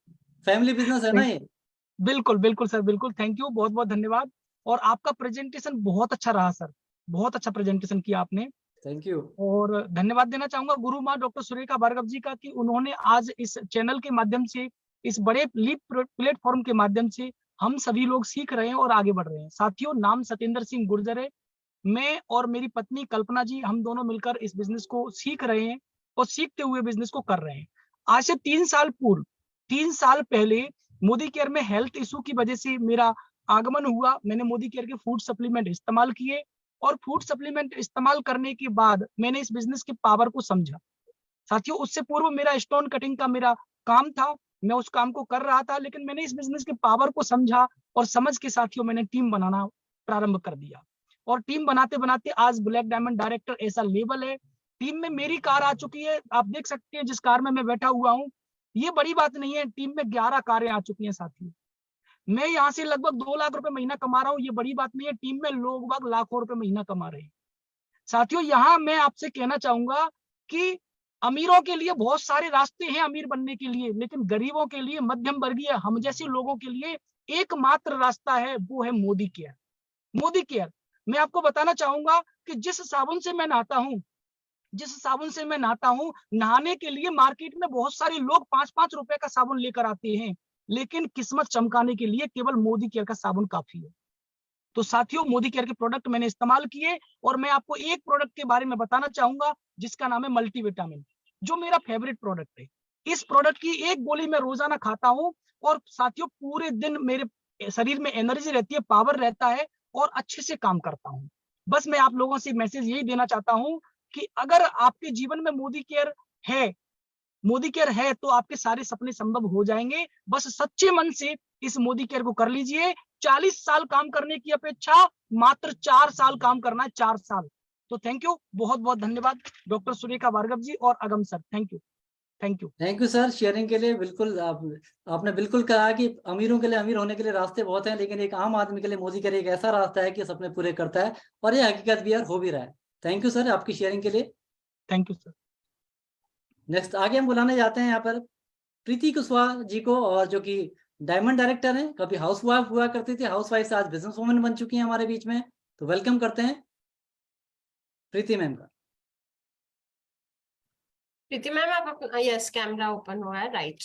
फैमिली बिजनेस है ना ये। बिल्कुल बिल्कुल सर, बिल्कुल। थैंक यू, बहुत बहुत धन्यवाद। और आपका प्रेजेंटेशन बहुत अच्छा रहा सर, बहुत अच्छा प्रेजेंटेशन किया आपने। Thank you. और धन्यवाद देना चाहूंगा गुरु माँ डॉक्टर सुरेखा भार्गव जी का कि उन्होंने आज इस चैनल के माध्यम से, इस बड़े लीप प्लेटफॉर्म के माध्यम से हम सभी लोग सीख रहे हैं और आगे बढ़ रहे हैं। साथियों, नाम सतेंद्र सिंह गुर्जर है। मैं और मेरी पत्नी कल्पना जी, हम दोनों मिलकर इस बिजनेस को सीख रहे हैं और सीखते हुए बिजनेस को कर रहे हैं। आज से 3 साल पहले मोदी केयर में हेल्थ इशू की वजह से मेरा आगमन हुआ। मैंने मोदी केयर के फूड सप्लीमेंट इस्तेमाल किए और फूड सप्लीमेंट इस्तेमाल करने के बाद मैंने इस बिजनेस के पावर को समझा। साथियों, उससे पूर्व मेरा स्टोन कटिंग का मेरा काम था, मैं उस काम को कर रहा था, लेकिन मैंने इस बिजनेस के पावर को समझा और समझ के साथियों मैंने टीम बनाना प्रारंभ कर दिया। और टीम बनाते बनाते आज ब्लैक डायमंड डायरेक्टर ऐसा लेवल है। टीम में मेरी कार आ चुकी है, आप देख सकते हैं जिस कार में मैं बैठा हुआ हूँ। ये बड़ी बात नहीं है, टीम में 11 कारें आ चुकी हैं साथियों। मैं यहाँ से लगभग 2 लाख रुपए महीना कमा रहा हूँ, ये बड़ी बात नहीं है। टीम में लोग बाग लाखों रुपए महीना कमा रहे हैं। साथियों, यहाँ मैं आपसे कहना चाहूंगा कि अमीरों के लिए बहुत सारे रास्ते हैं अमीर बनने के लिए, लेकिन गरीबों के लिए, मध्यम वर्गीय हम जैसे लोगों के लिए एकमात्र रास्ता है, वो है मोदी केयर। मोदी केयर, मैं आपको बताना चाहूंगा कि जिस साबुन से मैं नहाता हूं, नहाने के लिए मार्केट में बहुत सारे लोग 5-5 रुपए का साबुन लेकर आते हैं, लेकिन किस्मत चमकाने के लिए केवल मोदी केयर का साबुन काफी है। तो साथियों, मोदी केयर के प्रोडक्ट मैंने इस्तेमाल किए और मैं आपको एक प्रोडक्ट के बारे में बताना चाहूंगा जिसका नाम है मल्टीविटामिन, जो मेरा फेवरेट प्रोडक्ट है। इस प्रोडक्ट की एक गोली मैं रोजाना खाता हूं और साथियों पूरे दिन मेरे शरीर में एनर्जी रहती है, पावर रहता है और अच्छे से काम करता हूँ। बस मैं आप लोगों से मैसेज यही देना चाहता हूँ कि अगर आपके जीवन में मोदी केयर है तो आपके सारे सपने संभव हो जाएंगे। बस सच्चे मन से इस मोदी केयर को कर लीजिए। 40 साल काम करने की अपेक्षा मात्र 4 साल काम करना है, 4 साल। तो थैंक यू, बहुत बहुत धन्यवाद डॉक्टर सुरेखा भार्गव जी और अगम sir. Thank you, thank you. Thank you sir sharing के लिए। बिल्कुल आपने बिल्कुल कहा कि अमीरों के लिए अमीर होने के लिए रास्ते बहुत हैं, लेकिन एक आम आदमी के लिए मोदी केयर एक ऐसा रास्ता है कि सपने पूरे करता है, और ये हकीकत भी हो भी रहा है। थैंक यू सर आपकी शेयरिंग के लिए। Thank you sir. नेक्स्ट आगे हम बुलाने जाते हैं यहाँ पर प्रीति कुशवाहा जी को, और जो कि डायमंड डायरेक्टर हैं। कभी हाउस वाइफ हुआ करती थी, हाउस वाइफ से आज बिजनेस वुमन बन चुकी हैं हमारे बीच में। तो वेलकम करते हैं प्रीति मैम का। प्रीति मैम आप अपना, यस कैमरा ओपन हुआ है, right.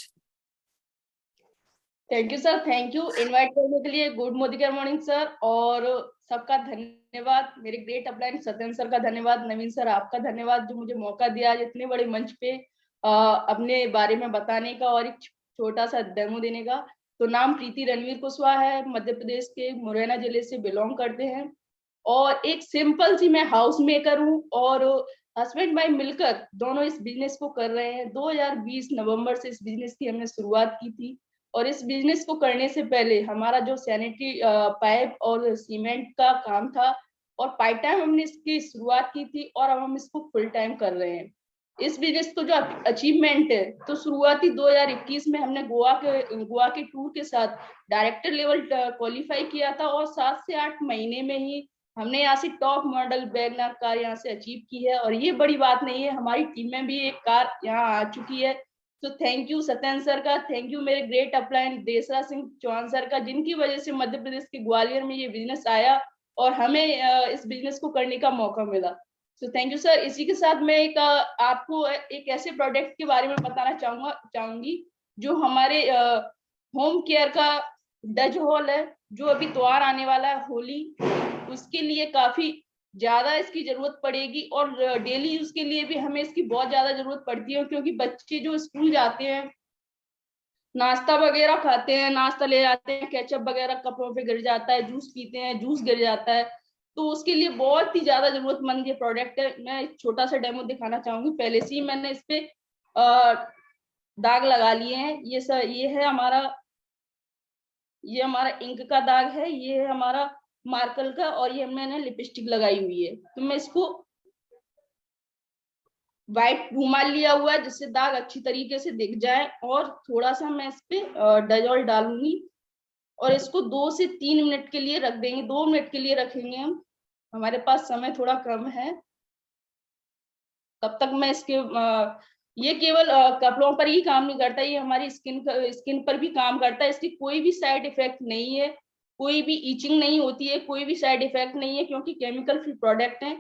Thank you sir, thank you invite करने के लिए। Good Modicare morning sir, और सबका धन्यवाद। मेरे ग्रेट अपलाइन सत्यन सर का धन्यवाद, नवीन सर आपका धन्यवाद जो मुझे मौका दिया आज इतने बड़े मंच पे अपने बारे में बताने का और एक छोटा सा डेमो देने का। तो नाम प्रीति रणवीर कुशवाहा है, मध्य प्रदेश के मुरैना जिले से बिलोंग करते हैं, और एक सिंपल सी मैं हाउस मेकर हूँ, और हस्बैंड वाइफ मिलकर दोनों इस बिजनेस को कर रहे हैं। 2020 नवंबर से इस बिजनेस की हमने शुरुआत की थी, और इस बिजनेस को करने से पहले हमारा जो सैनिटरी पाइप और सीमेंट का काम था, और पार्ट टाइम हमने इसकी शुरुआत की थी, और अब हम इसको फुल टाइम कर रहे हैं। इस बिजनेस को जो अचीवमेंट है, तो शुरुआती 2021 में हमने गोवा के टूर के साथ डायरेक्टर लेवल क्वालिफाई किया था, और 7 से 8 महीने में ही हमने यहाँ से टॉप मॉडल वैगनर कार यहाँ से अचीव की है। और ये बड़ी बात नहीं है, हमारी टीम में भी एक कार यहाँ आ चुकी है। तो थैंक यू सत्यन सर का, थैंक यू मेरे great upline Desraj Singh Chauhan sir का, जिनकी वजह से मध्य प्रदेश के ग्वालियर में ये बिजनेस आया और हमें इस बिजनेस को करने का मौका मिला। तो थैंक यू सर। इसी के साथ मैं आपको एक ऐसे प्रोडक्ट के बारे में बताना चाहूंगी जो हमारे होम केयर का डज हॉल है, जो अभी त्योहार आने वाला है होली, उसके लिए काफी ज्यादा इसकी जरूरत पड़ेगी, और डेली यूज के लिए भी हमें इसकी बहुत ज्यादा जरूरत पड़ती है, क्योंकि बच्चे जो स्कूल जाते हैं नाश्ता वगैरह खाते हैं, नाश्ता ले जाते हैं, केचप वगैरह कपड़ों पे गिर जाता है, जूस पीते हैं जूस गिर जाता है, तो उसके लिए बहुत ही ज्यादा जरूरतमंद ये प्रोडक्ट है। मैं एक छोटा सा डेमो दिखाना चाहूंगी। पहले से ही मैंने इस पे दाग लगा लिए हैं। ये हमारा इंक का दाग है, ये है हमारा मार्कर का, और ये मैंने लिपस्टिक लगाई हुई है। तो मैं इसको व्हाइट रूमाल लिया हुआ है जिससे दाग अच्छी तरीके से दिख जाए, और थोड़ा सा मैं इस पे डजॉल डालूंगी, और इसको 2 से 3 मिनट के लिए रख देंगे। 2 मिनट के लिए रखेंगे हम, हमारे पास समय थोड़ा कम है। तब तक मैं ये केवल कपड़ों पर ही काम नहीं करता, ये हमारी स्किन पर भी काम करता है। इसकी कोई भी साइड इफेक्ट नहीं है, कोई भी ईचिंग नहीं होती है, कोई भी साइड इफेक्ट नहीं है, क्योंकि केमिकल फ्री प्रोडक्ट है।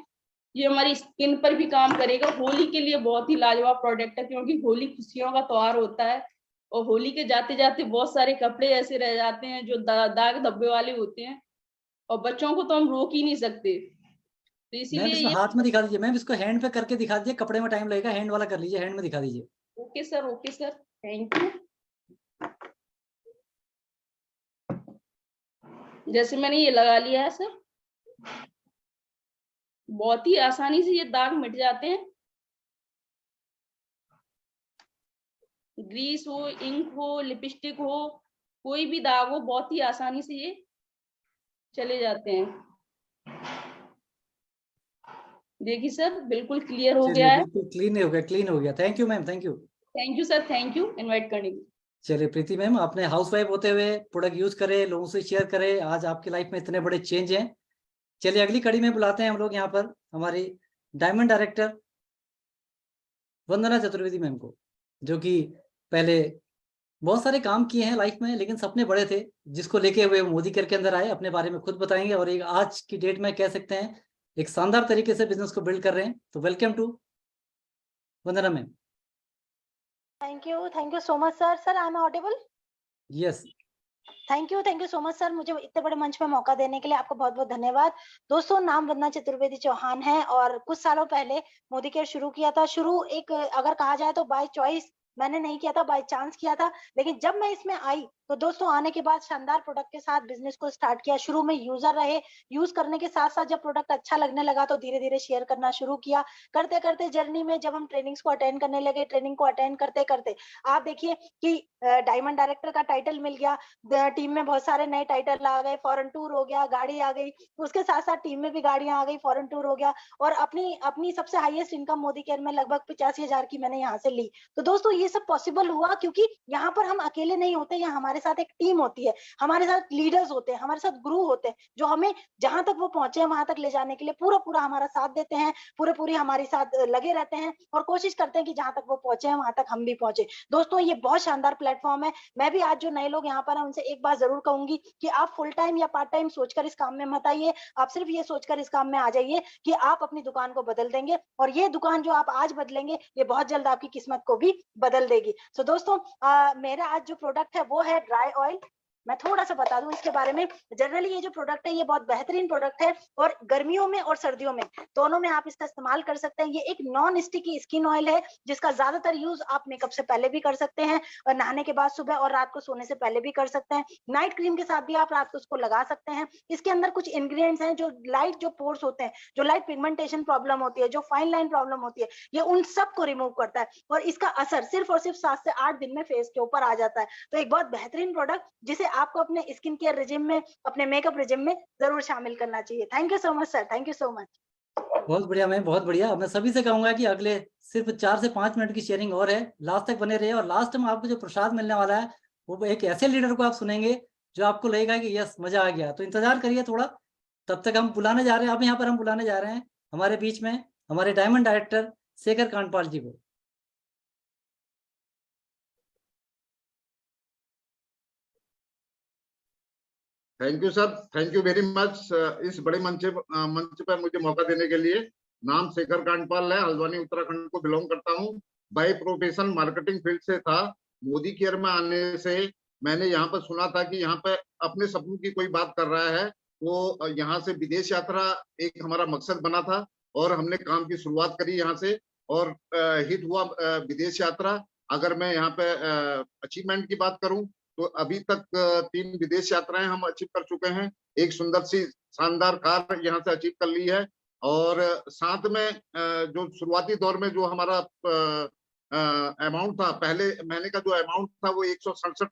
ये हमारी स्किन पर भी काम करेगा। होली के लिए बहुत ही लाजवाब प्रोडक्ट है, क्योंकि होली खुशियों का त्योहार होता है, और होली के जाते जाते बहुत सारे कपड़े ऐसे रह जाते हैं जो दाग धब्बे वाले होते हैं, और बच्चों को तो हम रोक ही नहीं सकते। तो इसीलिए ये हाथ में दिखा दीजिए मैम, इसको हैंड पे करके दिखा दीजिए, कपड़े में टाइम लगेगा, हैंड वाला कर लीजिए, हैंड में दिखा दीजिए। Okay sir, thank you. जैसे मैंने ये लगा लिया है सर, बहुत ही आसानी से ये दाग मिट जाते हैं। ग्रीस हो, इंक हो, लिपस्टिक हो, कोई भी दाग हो, बहुत ही आसानी से ये चले जाते हैं। देखिए सर, बिल्कुल क्लियर हो गया है, बिल्कुल क्लीन हो गया। Thank you ma'am, thank you sir, thank you invite करने के लिए। चलिए प्रीति मैम, आपने हाउसवाइफ होते हुए प्रोडक्ट यूज करे, लोगों से शेयर करे, आज आपकी लाइफ में इतने बड़े चेंज हैं। चलिए अगली कड़ी में बुलाते हैं हम लोग यहाँ पर हमारी डायमंड डायरेक्टर वंदना चतुर्वेदी मैम को, जो कि पहले बहुत सारे काम किए हैं लाइफ में, लेकिन सपने बड़े थे जिसको लेके हुए मोदी केयर के अंदर आए। अपने बारे में खुद बताएंगे, और एक आज की डेट में कह सकते हैं एक शानदार तरीके से बिजनेस को बिल्ड कर रहे हैं। तो welcome to Vandana ma'am. Thank you so much sir. Sir I am audible? Yes. Thank you so much sir, मुझे इतने बड़े मंच में मौका देने के लिए आपको बहुत बहुत धन्यवाद। दोस्तों, नाम वंदना चतुर्वेदी चौहान है, और कुछ सालों पहले मोदी केयर शुरू किया था। एक अगर कहा जाए तो बाय चॉइस मैंने नहीं किया था, बाय चांस किया था। लेकिन जब मैं इसमें आई तो दोस्तों आने के बाद शानदार प्रोडक्ट के साथ बिजनेस को स्टार्ट किया। शुरू में यूजर रहे, यूज करने के साथ साथ जब प्रोडक्ट अच्छा लगने लगा तो धीरे धीरे शेयर करना शुरू किया। करते करते जर्नी में जब हम ट्रेनिंग्स को अटेंड करने लगे, ट्रेनिंग को अटेंड करते करते आप देखिए कि डायमंड डायरेक्टर का टाइटल मिल गया, टीम में बहुत सारे नए टाइटल आ गए, फॉरेन टूर हो गया, गाड़ी आ गई, उसके साथ साथ टीम में भी गाड़ियां आ गई, फॉरेन टूर हो गया, और अपनी सबसे हाईएस्ट इनकम मोदी केयर में लगभग 85,000 की मैंने यहाँ से ली। तो दोस्तों ये सब पॉसिबल हुआ क्योंकि यहाँ पर हम अकेले नहीं होते, यहाँ हमारे साथ एक टीम होती है, हमारे साथ लीडर्स होते हैं, हमारे साथ गुरु होते हैं, जो हमें जहां तक वो पहुंचे हैं वहां तक ले जाने के लिए पूरा हमारा साथ देते हैं, पूरे हमारे साथ लगे रहते हैं और कोशिश करते हैं कि जहां तक वो पहुंचे हैं वहां तक हम भी पहुंचे। दोस्तों ये बहुत शानदार प्लेटफॉर्म है। मैं भी आज जो नए लोग यहाँ पर हैं उनसे एक बात जरूर कहूंगी कि आप फुल टाइम या पार्ट टाइम सोचकर इस काम में मत आइए, आप सिर्फ ये सोचकर इस काम में आ जाइए कि आप अपनी दुकान को बदल देंगे, और ये दुकान जो आप आज बदलेंगे ये बहुत जल्द आपकी किस्मत को भी बदल देगी। सो दोस्तों मेरा आज जो प्रोडक्ट है वो है ड्राई ऑयल। मैं थोड़ा सा बता दूं इसके बारे में। जनरली ये जो प्रोडक्ट है ये बहुत बेहतरीन प्रोडक्ट है और गर्मियों में और सर्दियों में दोनों में आप इसका इस्तेमाल कर सकते हैं। ये एक नॉन स्टिकी स्किन ऑयल है जिसका ज्यादातर यूज आप मेकअप से पहले भी कर सकते हैं, और नहाने के बाद सुबह और रात को सोने से पहले भी कर सकते हैं। नाइट क्रीम के साथ भी आप रात को उसको लगा सकते हैं। इसके अंदर कुछ इंग्रेडिएंट्स हैं जो लाइट जो पोर्स होते हैं, जो लाइट पिगमेंटेशन प्रॉब्लम होती है, जो फाइन लाइन प्रॉब्लम होती है, ये उन सबको रिमूव करता है और इसका असर सिर्फ और सिर्फ 7 से 8 दिन में फेस के ऊपर आ जाता है। तो एक बहुत बेहतरीन प्रोडक्ट जिसे आपको अपने स्किन केयर रिजिम में, अपने मेकअप रिजिम में जरूर शामिल करना चाहिए। Thank you so much sir, thank you so much. बहुत बढ़िया मैम, बहुत बढ़िया। मैं सभी से कहूंगा कि अगले सिर्फ 4 से 5 मिनट की शेयरिंग और है, लास्ट तक बने रहिए। और लास्ट में आपको जो प्रसाद मिलने वाला है वो एक ऐसे लीडर को आप सुनेंगे जो आपको लगेगा कि यस मजा आ गया। तो इंतजार करिए थोड़ा, तब तक हम बुलाने जा रहे हैं, अब यहाँ पर हम बुलाने जा रहे हैं हमारे बीच में हमारे डायमंड डायरेक्टर शेखर कांडपाल जी को। Thank you sir, thank you very much इस बड़े मंच पर मुझे मौका देने के लिए। नाम शेखर कांडपाल है, हल्द्वानी उत्तराखंड को बिलोंग करता हूँ। बाय प्रोफेशन मार्केटिंग फील्ड से था। मोदी केयर में आने से मैंने यहाँ पर सुना था कि यहाँ पे अपने सपनों की कोई बात कर रहा है, तो यहाँ से विदेश यात्रा एक हमारा मकसद बना था और हमने काम की शुरुआत करी यहाँ से और हिट हुआ विदेश यात्रा। अगर मैं यहाँ पे अचीवमेंट की बात करूं तो अभी तक 3 विदेश यात्राएं हम अचीव कर चुके हैं। एक सुंदर सी शानदार कार यहाँ से अचीव कर ली है और साथ में जो शुरुआती दौर में जो हमारा अमाउंट था, पहले महीने का जो अमाउंट था वो 167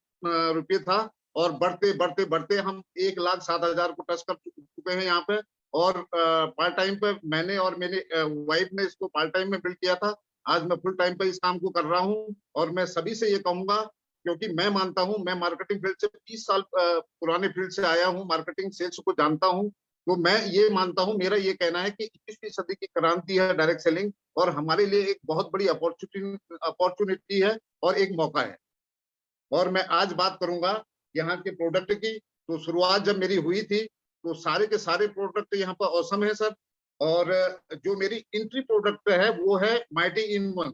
रुपये था और बढ़ते बढ़ते बढ़ते हम 1,07,000 को टच कर चुके हैं यहाँ पे। और पार्ट टाइम पे मैंने और मेरी वाइफ ने इसको पार्ट टाइम में बिल्ड किया था। आज मैं फुल टाइम पे इस काम को कर रहा हूँ और मैं सभी से ये कहूंगा, क्योंकि मैं मानता हूं, मैं मार्केटिंग फील्ड से 20 साल पुराने फील्ड से आया हूं, मार्केटिंग सेल्स को जानता हूं, तो मैं ये मानता हूं, मेरा ये कहना है कि 21वीं सदी की क्रांति है डायरेक्ट सेलिंग और हमारे लिए एक बहुत बड़ी अपॉर्चुनिटी है और एक मौका है। और मैं आज बात करूंगा यहाँ के प्रोडक्ट की। तो शुरुआत जब मेरी हुई थी तो सारे के सारे प्रोडक्ट यहाँ पर औसम है सर। और जो मेरी एंट्री प्रोडक्ट है वो है माइटी इन वन।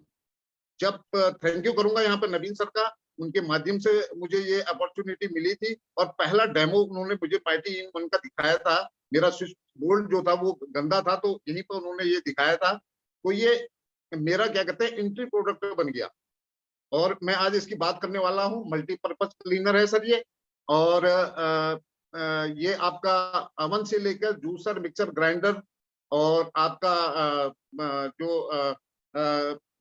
जब थैंक यू करूंगा यहाँ पर नवीन सर का, उनके माध्यम से मुझे ये अपॉर्चुनिटी मिली थी और पहला डेमो उन्होंने मुझे माइटी इन वन का दिखाया था। मेरा स्विच बोर्ड जो था वो गंदा था तो यहीं पर उन्होंने ये दिखाया था। तो ये मेरा क्या कहते हैं एंट्री प्रोडक्ट बन गया और मैं आज इसकी बात करने वाला हूँ। मल्टीपर्पज क्लीनर है सर ये, और ये आपका अवन से लेकर जूसर, मिक्सर, ग्राइंडर और आपका जो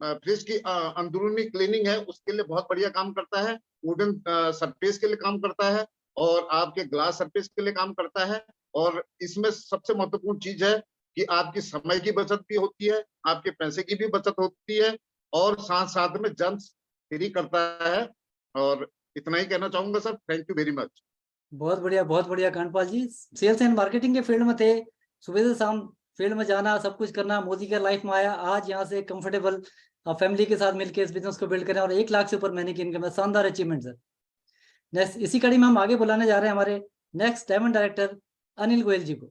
फ्रिज की अंदरूनी क्लीनिंग है उसके लिए बहुत बढ़िया काम करता है। वुडन सरफेस के लिए काम करता है और आपके ग्लास सरफेस के लिए काम करता है। और इसमें सबसे महत्वपूर्ण चीज है कि आपकी समय की बचत भी होती है, आपके पैसे की भी बचत होती है और साथ साथ में जर्म्स फ्री करता है। और इतना ही कहना चाहूंगा sir, thank you very much. बहुत बढ़िया कांडपाल जी। सेल्स एंड मार्केटिंग के फील्ड में थे, सुबह से शाम फील्ड में जाना, सब कुछ करना, मोदी के लाइफ में आया, आज यहाँ से कंफर्टेबल फैमिली के साथ मिलकर इस बिजनेस को बिल्ड करें और 1 लाख से ऊपर महीने की इनकम है। शानदार अचीवमेंट सर। नेक्स्ट इसी कड़ी में हम आगे बुलाने जा रहे हैं हमारे next diamond director Anil Goyal ji को।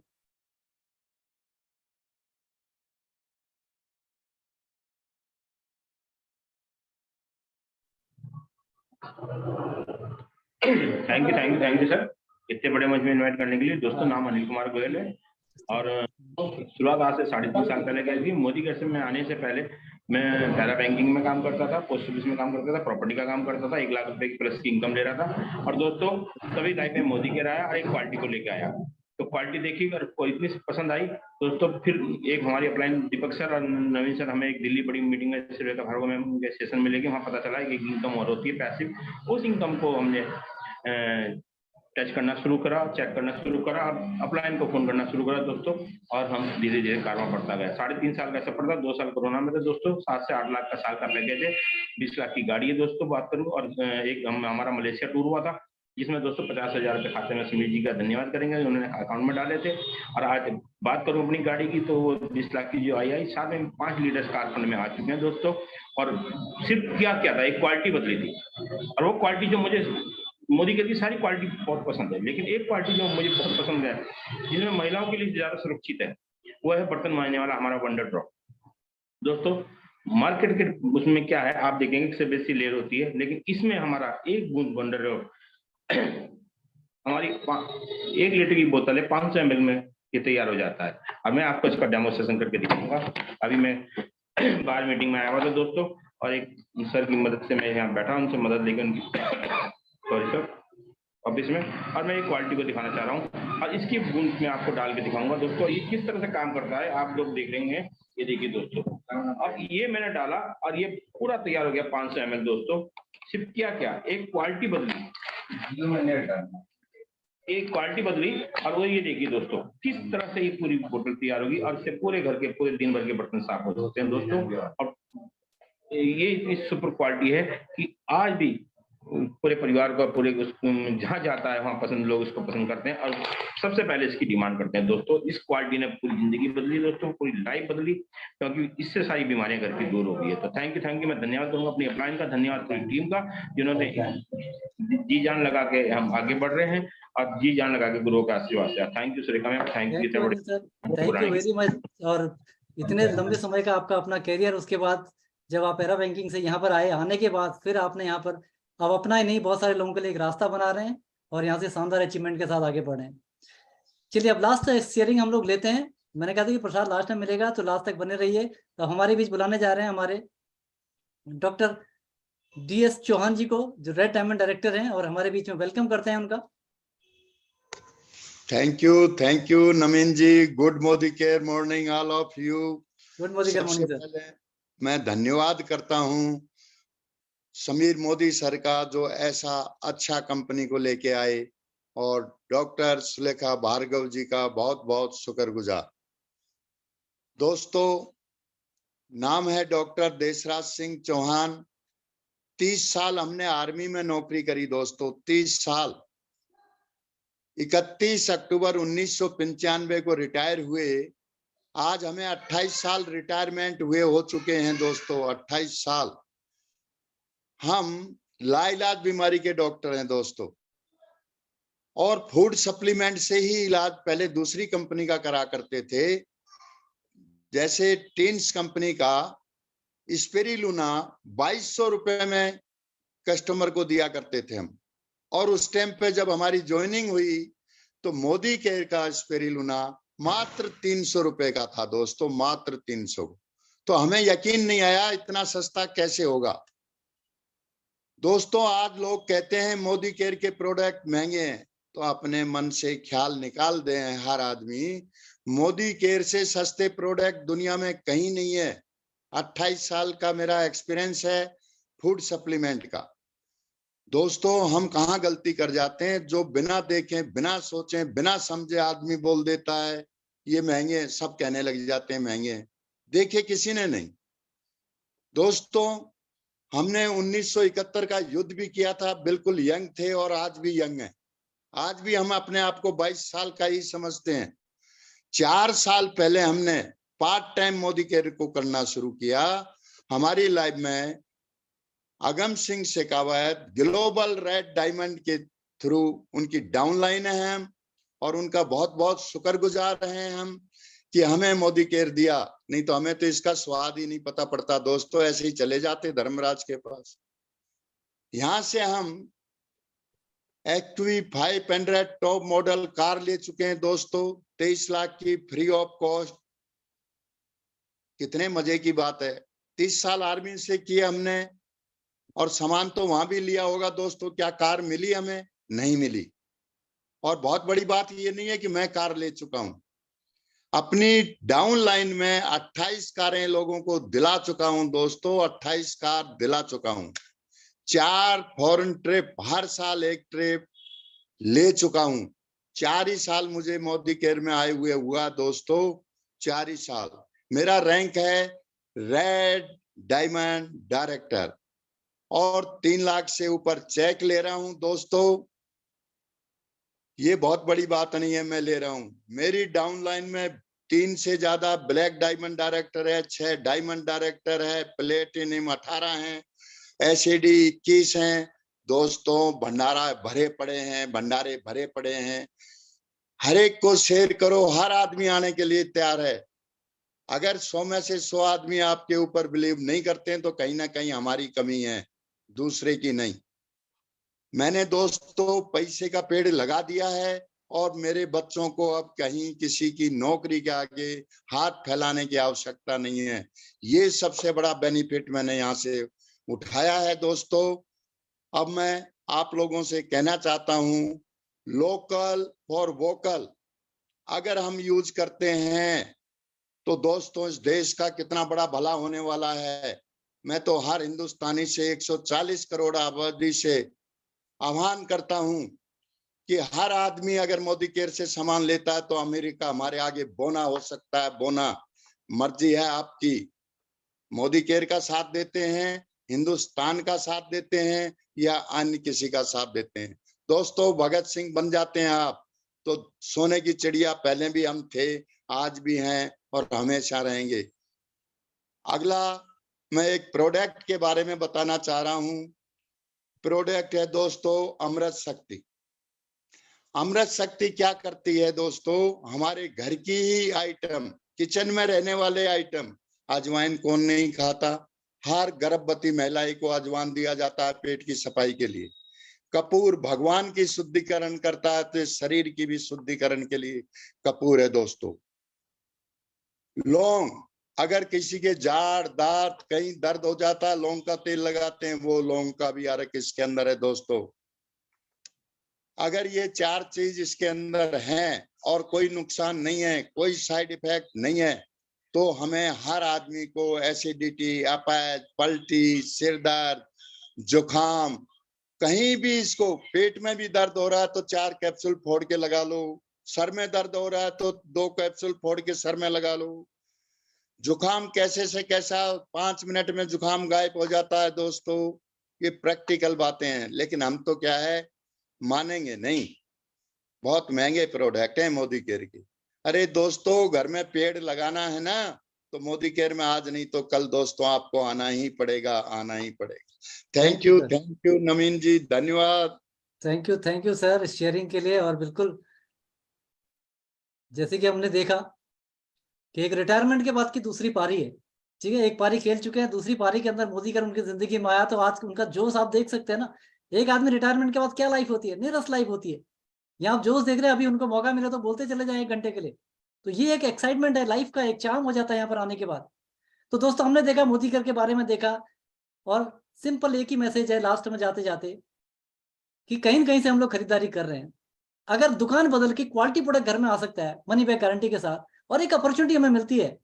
थैंक यू सर, इतने बड़े मंच में इनवाइट करने के लिए। दोस्तों नाम अनिल कुमार गोयल है और शुरुआत आज से 3.5 साल पहले की थी। मोदी केयर में आने से पहले मैं पैरा बैंकिंग में काम करता था, पोस्ट ऑफिस में काम करता था, प्रॉपर्टी का काम करता था, 1 लाख रुपए की प्लस की इनकम ले रहा था। और दोस्तों तभी लाइफ में मोदी केयर आया और एक क्वालिटी को लेके आया, तो क्वालिटी देखी और को इतनी पसंद आई दोस्तों। फिर एक हमारी अपलाइन दीपक सर और नवीन सर हमें एक दिल्ली बड़ी मीटिंग में सुरेखा भार्गव मैम के सेशन में लेके वहाँ पता चला कि इनकम और होती है पैसिव, उस इनकम को हमने टच करना शुरू करा, चेक करना शुरू करा, अपलाइन को फोन करना शुरू करा दोस्तों, और हम धीरे धीरे कारोबार बढ़ता गया। 3.5 साल का सफर था, 2 साल कोरोना में थे दोस्तों, 7 से 8 लाख का साल का पैकेज है, 20 लाख की गाड़ी है दोस्तों बात करूं। और एक हमारा मलेशिया टूर हुआ था जिसमें दोस्तों 50,000 रुपये खाते में, सुमित जी का धन्यवाद करेंगे, उन्होंने अकाउंट में डाले थे। और आज बात करूं अपनी गाड़ी की तो वो 20 लाख की जो आई साथ में 5 लीडर्स कार फंड में आ चुके हैं दोस्तों। और सिर्फ क्या था, एक क्वालिटी बदली थी, और वो क्वालिटी जो मुझे मोदी केयर की सारी क्वालिटी बहुत पसंद है, लेकिन एक क्वालिटी जो मुझे बहुत पसंद है जिसमें महिलाओं के लिए ज्यादा सुरक्षित है, वो है बर्तन मांजने वाला हमारा वंडर ड्रॉप दोस्तों। मार्केट के उसमें क्या है आप देखेंगे कि बेसी लेयर होती है, लेकिन इसमें हमारा एक बूंद वंडर ड्रॉप हमारी 1 लीटर की बोतल है, 500 ml में ये तैयार हो जाता है। अब मैं आपको इसका डेमोस्ट्रेशन करके दिखाऊंगा। अभी मैं बाहर मीटिंग में आया हुआ था दोस्तों, और एक सर की मदद से मैं यहाँ बैठा, उनसे मदद लेकर उनकी सॉरी सर ऑफिस में, और मैं ये क्वालिटी को दिखाना चाह रहा हूँ और इसकी बूंद में आपको डाल के दिखाऊंगा दोस्तों ये किस तरह से काम करता है। आप लोग देख रहे हैं, ये देखिए दोस्तों, अब ये मैंने डाला और ये पूरा तैयार हो गया 500 ml दोस्तों। सिर्फ क्या एक क्वालिटी बदली, एक क्वालिटी बदली, और वो ये देखिए दोस्तों किस तरह से ये पूरी बोतल तैयार होगी, और इससे पूरे घर के पूरे दिन भर के बर्तन साफ हो जाते हैं दोस्तों। और ये इतनी सुपर क्वालिटी है कि आज भी पूरे परिवार का पूरे जहाँ जाता है वहाँ पसंद, लोग इसको पसंद करते हैं और सबसे पहले इसकी डिमांड करते हैं दोस्तों। इस क्वालिटी ने पूरी जिंदगी बदली दोस्तों, पूरी लाइफ बदली, क्योंकि इससे सारी बीमारियां घर की दूर हो गई है। तो थैंक यू, मैं धन्यवाद करूंगा अपनी अपलाइन का, धन्यवाद पूरी टीम का जिन्होंने जी जान लगा के हम आगे बढ़ रहे हैं और जी जान लगा के गुरुओं का आशीर्वाद से। Thank you Surekha ma'am, thank you thank you very much. और इतने लंबे समय का आपका अपना कैरियर, उसके बाद जब आप पैरा बैंकिंग से यहाँ पर आए, आने के बाद फिर आपने यहाँ पर अब अपना ही नहीं बहुत सारे लोगों के लिए एक रास्ता बना रहे हैं और यहाँ से शानदार अचीवमेंट के साथ आगे बढ़े हैं। चलिए अब लास्ट शेयरिंग हम लोग लेते हैं। मैंने कहा था कि प्रसाद लास्ट में मिलेगा तो लास्ट तक बने रहिए। तो हमारे बीच बुलाने जा रहे हैं हमारे डॉक्टर DS चौहान जी को, जो रेड डायमंड डायरेक्टर हैं, और हमारे बीच में वेलकम करते हैं उनका। Thank you Naveen ji. Good Modicare morning all of you. Good Modicare morning sir. मैं धन्यवाद करता हूँ समीर मोदी सर का, जो ऐसा अच्छा कंपनी को लेके आए, और डॉक्टर सुलेखा भार्गव जी का बहुत बहुत शुक्रगुजार। दोस्तों, नाम है डॉक्टर देशराज सिंह चौहान। 30 साल हमने आर्मी में नौकरी करी दोस्तों, 30 साल। 31 अक्टूबर 1995 को रिटायर हुए। आज हमें 28 साल रिटायरमेंट हुए हो चुके हैं दोस्तों, 28 साल। हम लाइलाज बीमारी के डॉक्टर हैं दोस्तों, और फूड सप्लीमेंट से ही इलाज पहले दूसरी कंपनी का करा करते थे, जैसे टीन्स कंपनी का स्पेरिलुना 2200 रुपए में कस्टमर को दिया करते थे हम। और उस टाइम पे जब हमारी ज्वाइनिंग हुई तो मोदी केयर का स्पेरिलुना मात्र 300 रुपए का था दोस्तों, मात्र 300। तो हमें यकीन नहीं आया इतना सस्ता कैसे होगा दोस्तों। आज लोग कहते हैं मोदी केयर के प्रोडक्ट महंगे हैं, तो अपने मन से ख्याल निकाल दें हर आदमी, मोदी केयर से सस्ते प्रोडक्ट दुनिया में कहीं नहीं है। 28 साल का मेरा एक्सपीरियंस है फूड सप्लीमेंट का। दोस्तों, हम कहाँ गलती कर जाते हैं, जो बिना देखें, बिना सोचे, बिना समझे आदमी बोल देता है ये महंगे, सब कहने लग जाते हैं महंगे, देखे किसी ने नहीं। दोस्तों, हमने 1971 का युद्ध भी किया था, बिल्कुल यंग थे, और आज भी यंग हैं। आज भी हम अपने आप को 22 साल का ही समझते हैं। 4 साल पहले हमने पार्ट टाइम मोदी केयर को करना शुरू किया। हमारी लाइफ में Agam Singh Shekhawat global red diamond के थ्रू उनकी डाउनलाइन है हम, और उनका बहुत बहुत शुक्रगुजार हैं हम कि हमें मोदी केयर दिया, नहीं तो हमें तो इसका स्वाद ही नहीं पता पड़ता दोस्तों, ऐसे ही चले जाते धर्मराज के पास। यहां से हम एक्टिव 500 टॉप मॉडल कार ले चुके हैं दोस्तों, 23 लाख की, फ्री ऑफ कॉस्ट। कितने मजे की बात है। 30 साल आर्मी से किए हमने, और सामान तो वहां भी लिया होगा दोस्तों। क्या कार मिली हमें? नहीं मिली। और बहुत बड़ी बात ये नहीं है कि मैं कार ले चुका हूं, अपनी डाउन लाइन में 28 कारें लोगों को दिला चुका हूं दोस्तों, 28 कार दिला चुका हूं। 4 फॉरेन ट्रिप, हर साल एक ट्रिप ले चुका हूं। 4 ही साल मुझे मोदी केयर में आए हुए हुआ दोस्तों, 4 ही साल। मेरा रैंक है रेड डायमंड डायरेक्टर, और 3 लाख से ऊपर चेक ले रहा हूं दोस्तों। ये बहुत बड़ी बात नहीं है, मैं ले रहा हूं। मेरी डाउन लाइन में 3 से ज्यादा ब्लैक डायमंड डायरेक्टर है, 6 डायमंड डायरेक्टर है, प्लेटिनम 18 हैं, एसएडी 21 हैं दोस्तों। भंडारा भरे पड़े हैं, भंडारे भरे पड़े हैं। हर एक को शेयर करो, हर आदमी आने के लिए तैयार है। अगर 100 में से 100 आदमी आपके ऊपर बिलीव नहीं करते हैं तो कहीं ना कहीं हमारी कमी है, दूसरे की नहीं। मैंने दोस्तों पैसे का पेड़ लगा दिया है, और मेरे बच्चों को अब कहीं किसी की नौकरी के आगे हाथ फैलाने की आवश्यकता नहीं है। ये सबसे बड़ा बेनिफिट मैंने यहाँ से उठाया है दोस्तों। अब मैं आप लोगों से कहना चाहता हूँ, लोकल फॉर वोकल अगर हम यूज करते हैं तो दोस्तों इस देश का कितना बड़ा भला होने वाला है। मैं तो हर हिंदुस्तानी से 140 करोड़ आबादी से आह्वान करता हूं कि हर आदमी अगर मोदी केयर से सामान लेता है तो अमेरिका हमारे आगे बोना हो सकता है, बोना। मर्जी है आपकी। मोदी केयर का साथ देते हैं, हिंदुस्तान का साथ देते हैं, या अन्य किसी का साथ देते हैं दोस्तों। भगत सिंह बन जाते हैं आप तो सोने की चिड़िया पहले भी हम थे, आज भी हैं और हमेशा रहेंगे। अगला मैं एक प्रोडक्ट के बारे में बताना चाह रहा हूं। प्रोडक्ट है दोस्तों अमृत शक्ति। अमृत शक्ति क्या करती है दोस्तों? हमारे घर की ही आइटम, किचन में रहने वाले आइटम। अजवाइन कौन नहीं खाता? हर गर्भवती महिला को अजवाइन दिया जाता है पेट की सफाई के लिए। कपूर भगवान की शुद्धिकरण करता है, तो शरीर की भी शुद्धिकरण के लिए कपूर है दोस्तों। लौंग, अगर किसी के जाड़ दांत कहीं दर्द हो जाता है, लौंग का तेल लगाते हैं, वो लौंग का भी अर्क इसके अंदर है दोस्तों। अगर ये 4 चीज इसके अंदर हैं और कोई नुकसान नहीं है, कोई साइड इफेक्ट नहीं है, तो हमें हर आदमी को एसिडिटी, अपैच, पल्टी, सिर दर्द, जुकाम, कहीं भी इसको पेट में भी दर्द हो रहा है तो 4 कैप्सूल फोड़ के लगा लो। सर में दर्द हो रहा है तो 2 कैप्सूल फोड़ के सर में लगा लो। जुकाम कैसे से कैसा 5 मिनट में जुकाम गायब हो जाता है दोस्तों। ये प्रैक्टिकल बातें हैं, लेकिन हम तो क्या है, मानेंगे नहीं। बहुत महंगे प्रोडक्ट हैं मोदी केयर के। अरे दोस्तों, घर में पेड़ लगाना है ना, तो मोदी केयर में आज नहीं तो कल दोस्तों आपको आना ही पड़ेगा, आना ही पड़ेगा। थैंक यू नवीन जी, धन्यवाद। थैंक यू सर शेयरिंग के लिए। और बिल्कुल जैसे कि हमने देखा कि एक रिटायरमेंट के बाद की दूसरी पारी है, ठीक है। एक पारी खेल चुके हैं, दूसरी पारी के अंदर मोदी केयर उनकी जिंदगी में आया, तो आज उनका जोश आप देख सकते हैं ना। एक आदमी रिटायरमेंट के बाद क्या लाइफ होती है, नीरस लाइफ होती है। यहाँ आप जोश देख रहे हैं, अभी उनको मौका मिला तो बोलते चले जाए 1 घंटे के लिए। तो ये एक एक्साइटमेंट है, लाइफ का एक चार्म हो जाता है यहाँ पर आने के बाद। तो दोस्तों हमने देखा मोदी केयर के बारे में देखा, और सिंपल एक ही मैसेज है लास्ट में जाते जाते, कि कहीं न कहीं से हम लोग खरीदारी कर रहे हैं। अगर दुकान बदल के क्वालिटी प्रोडक्ट घर में आ सकता है मनी बैक गारंटी के साथ, और एक अपॉर्चुनिटी हमें मिलती है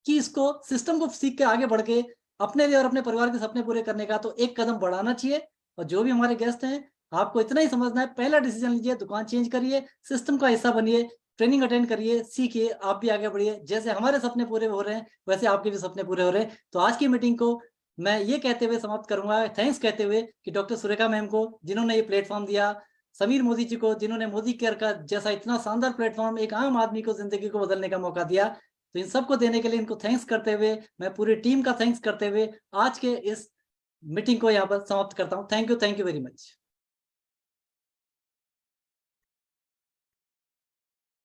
कि इसको सिस्टम को सीख के आगे बढ़ के अपने लिए और अपने परिवार के सपने पूरे करने का, तो एक कदम बढ़ाना चाहिए। और जो भी हमारे गेस्ट हैं, आपको इतना ही समझना है, पहला डिसीजन लीजिए, दुकान चेंज करिए, सिस्टम का हिस्सा बनिए, ट्रेनिंग अटेंड करिए, सीखिए, आप भी आगे बढ़िए। जैसे हमारे सपने पूरे हो रहे हैं, वैसे आपके भी सपने पूरे हो रहे हैं। तो आज की मीटिंग को मैं ये कहते हुए समाप्त करूंगा, थैंक्स कहते हुए कि डॉक्टर सुरेखा मैम को जिन्होंने ये प्लेटफॉर्म दिया, समीर मोदी जी को जिन्होंने मोदी केयर का जैसा इतना शानदार प्लेटफॉर्म एक आम आदमी को जिंदगी को बदलने का मौका दिया, तो इन सबको देने के लिए इनको थैंक्स करते हुए, मैं पूरी टीम का थैंक्स करते हुए आज के इस मीटिंग को यहाँ पर समाप्त करता हूँ। Thank you very much.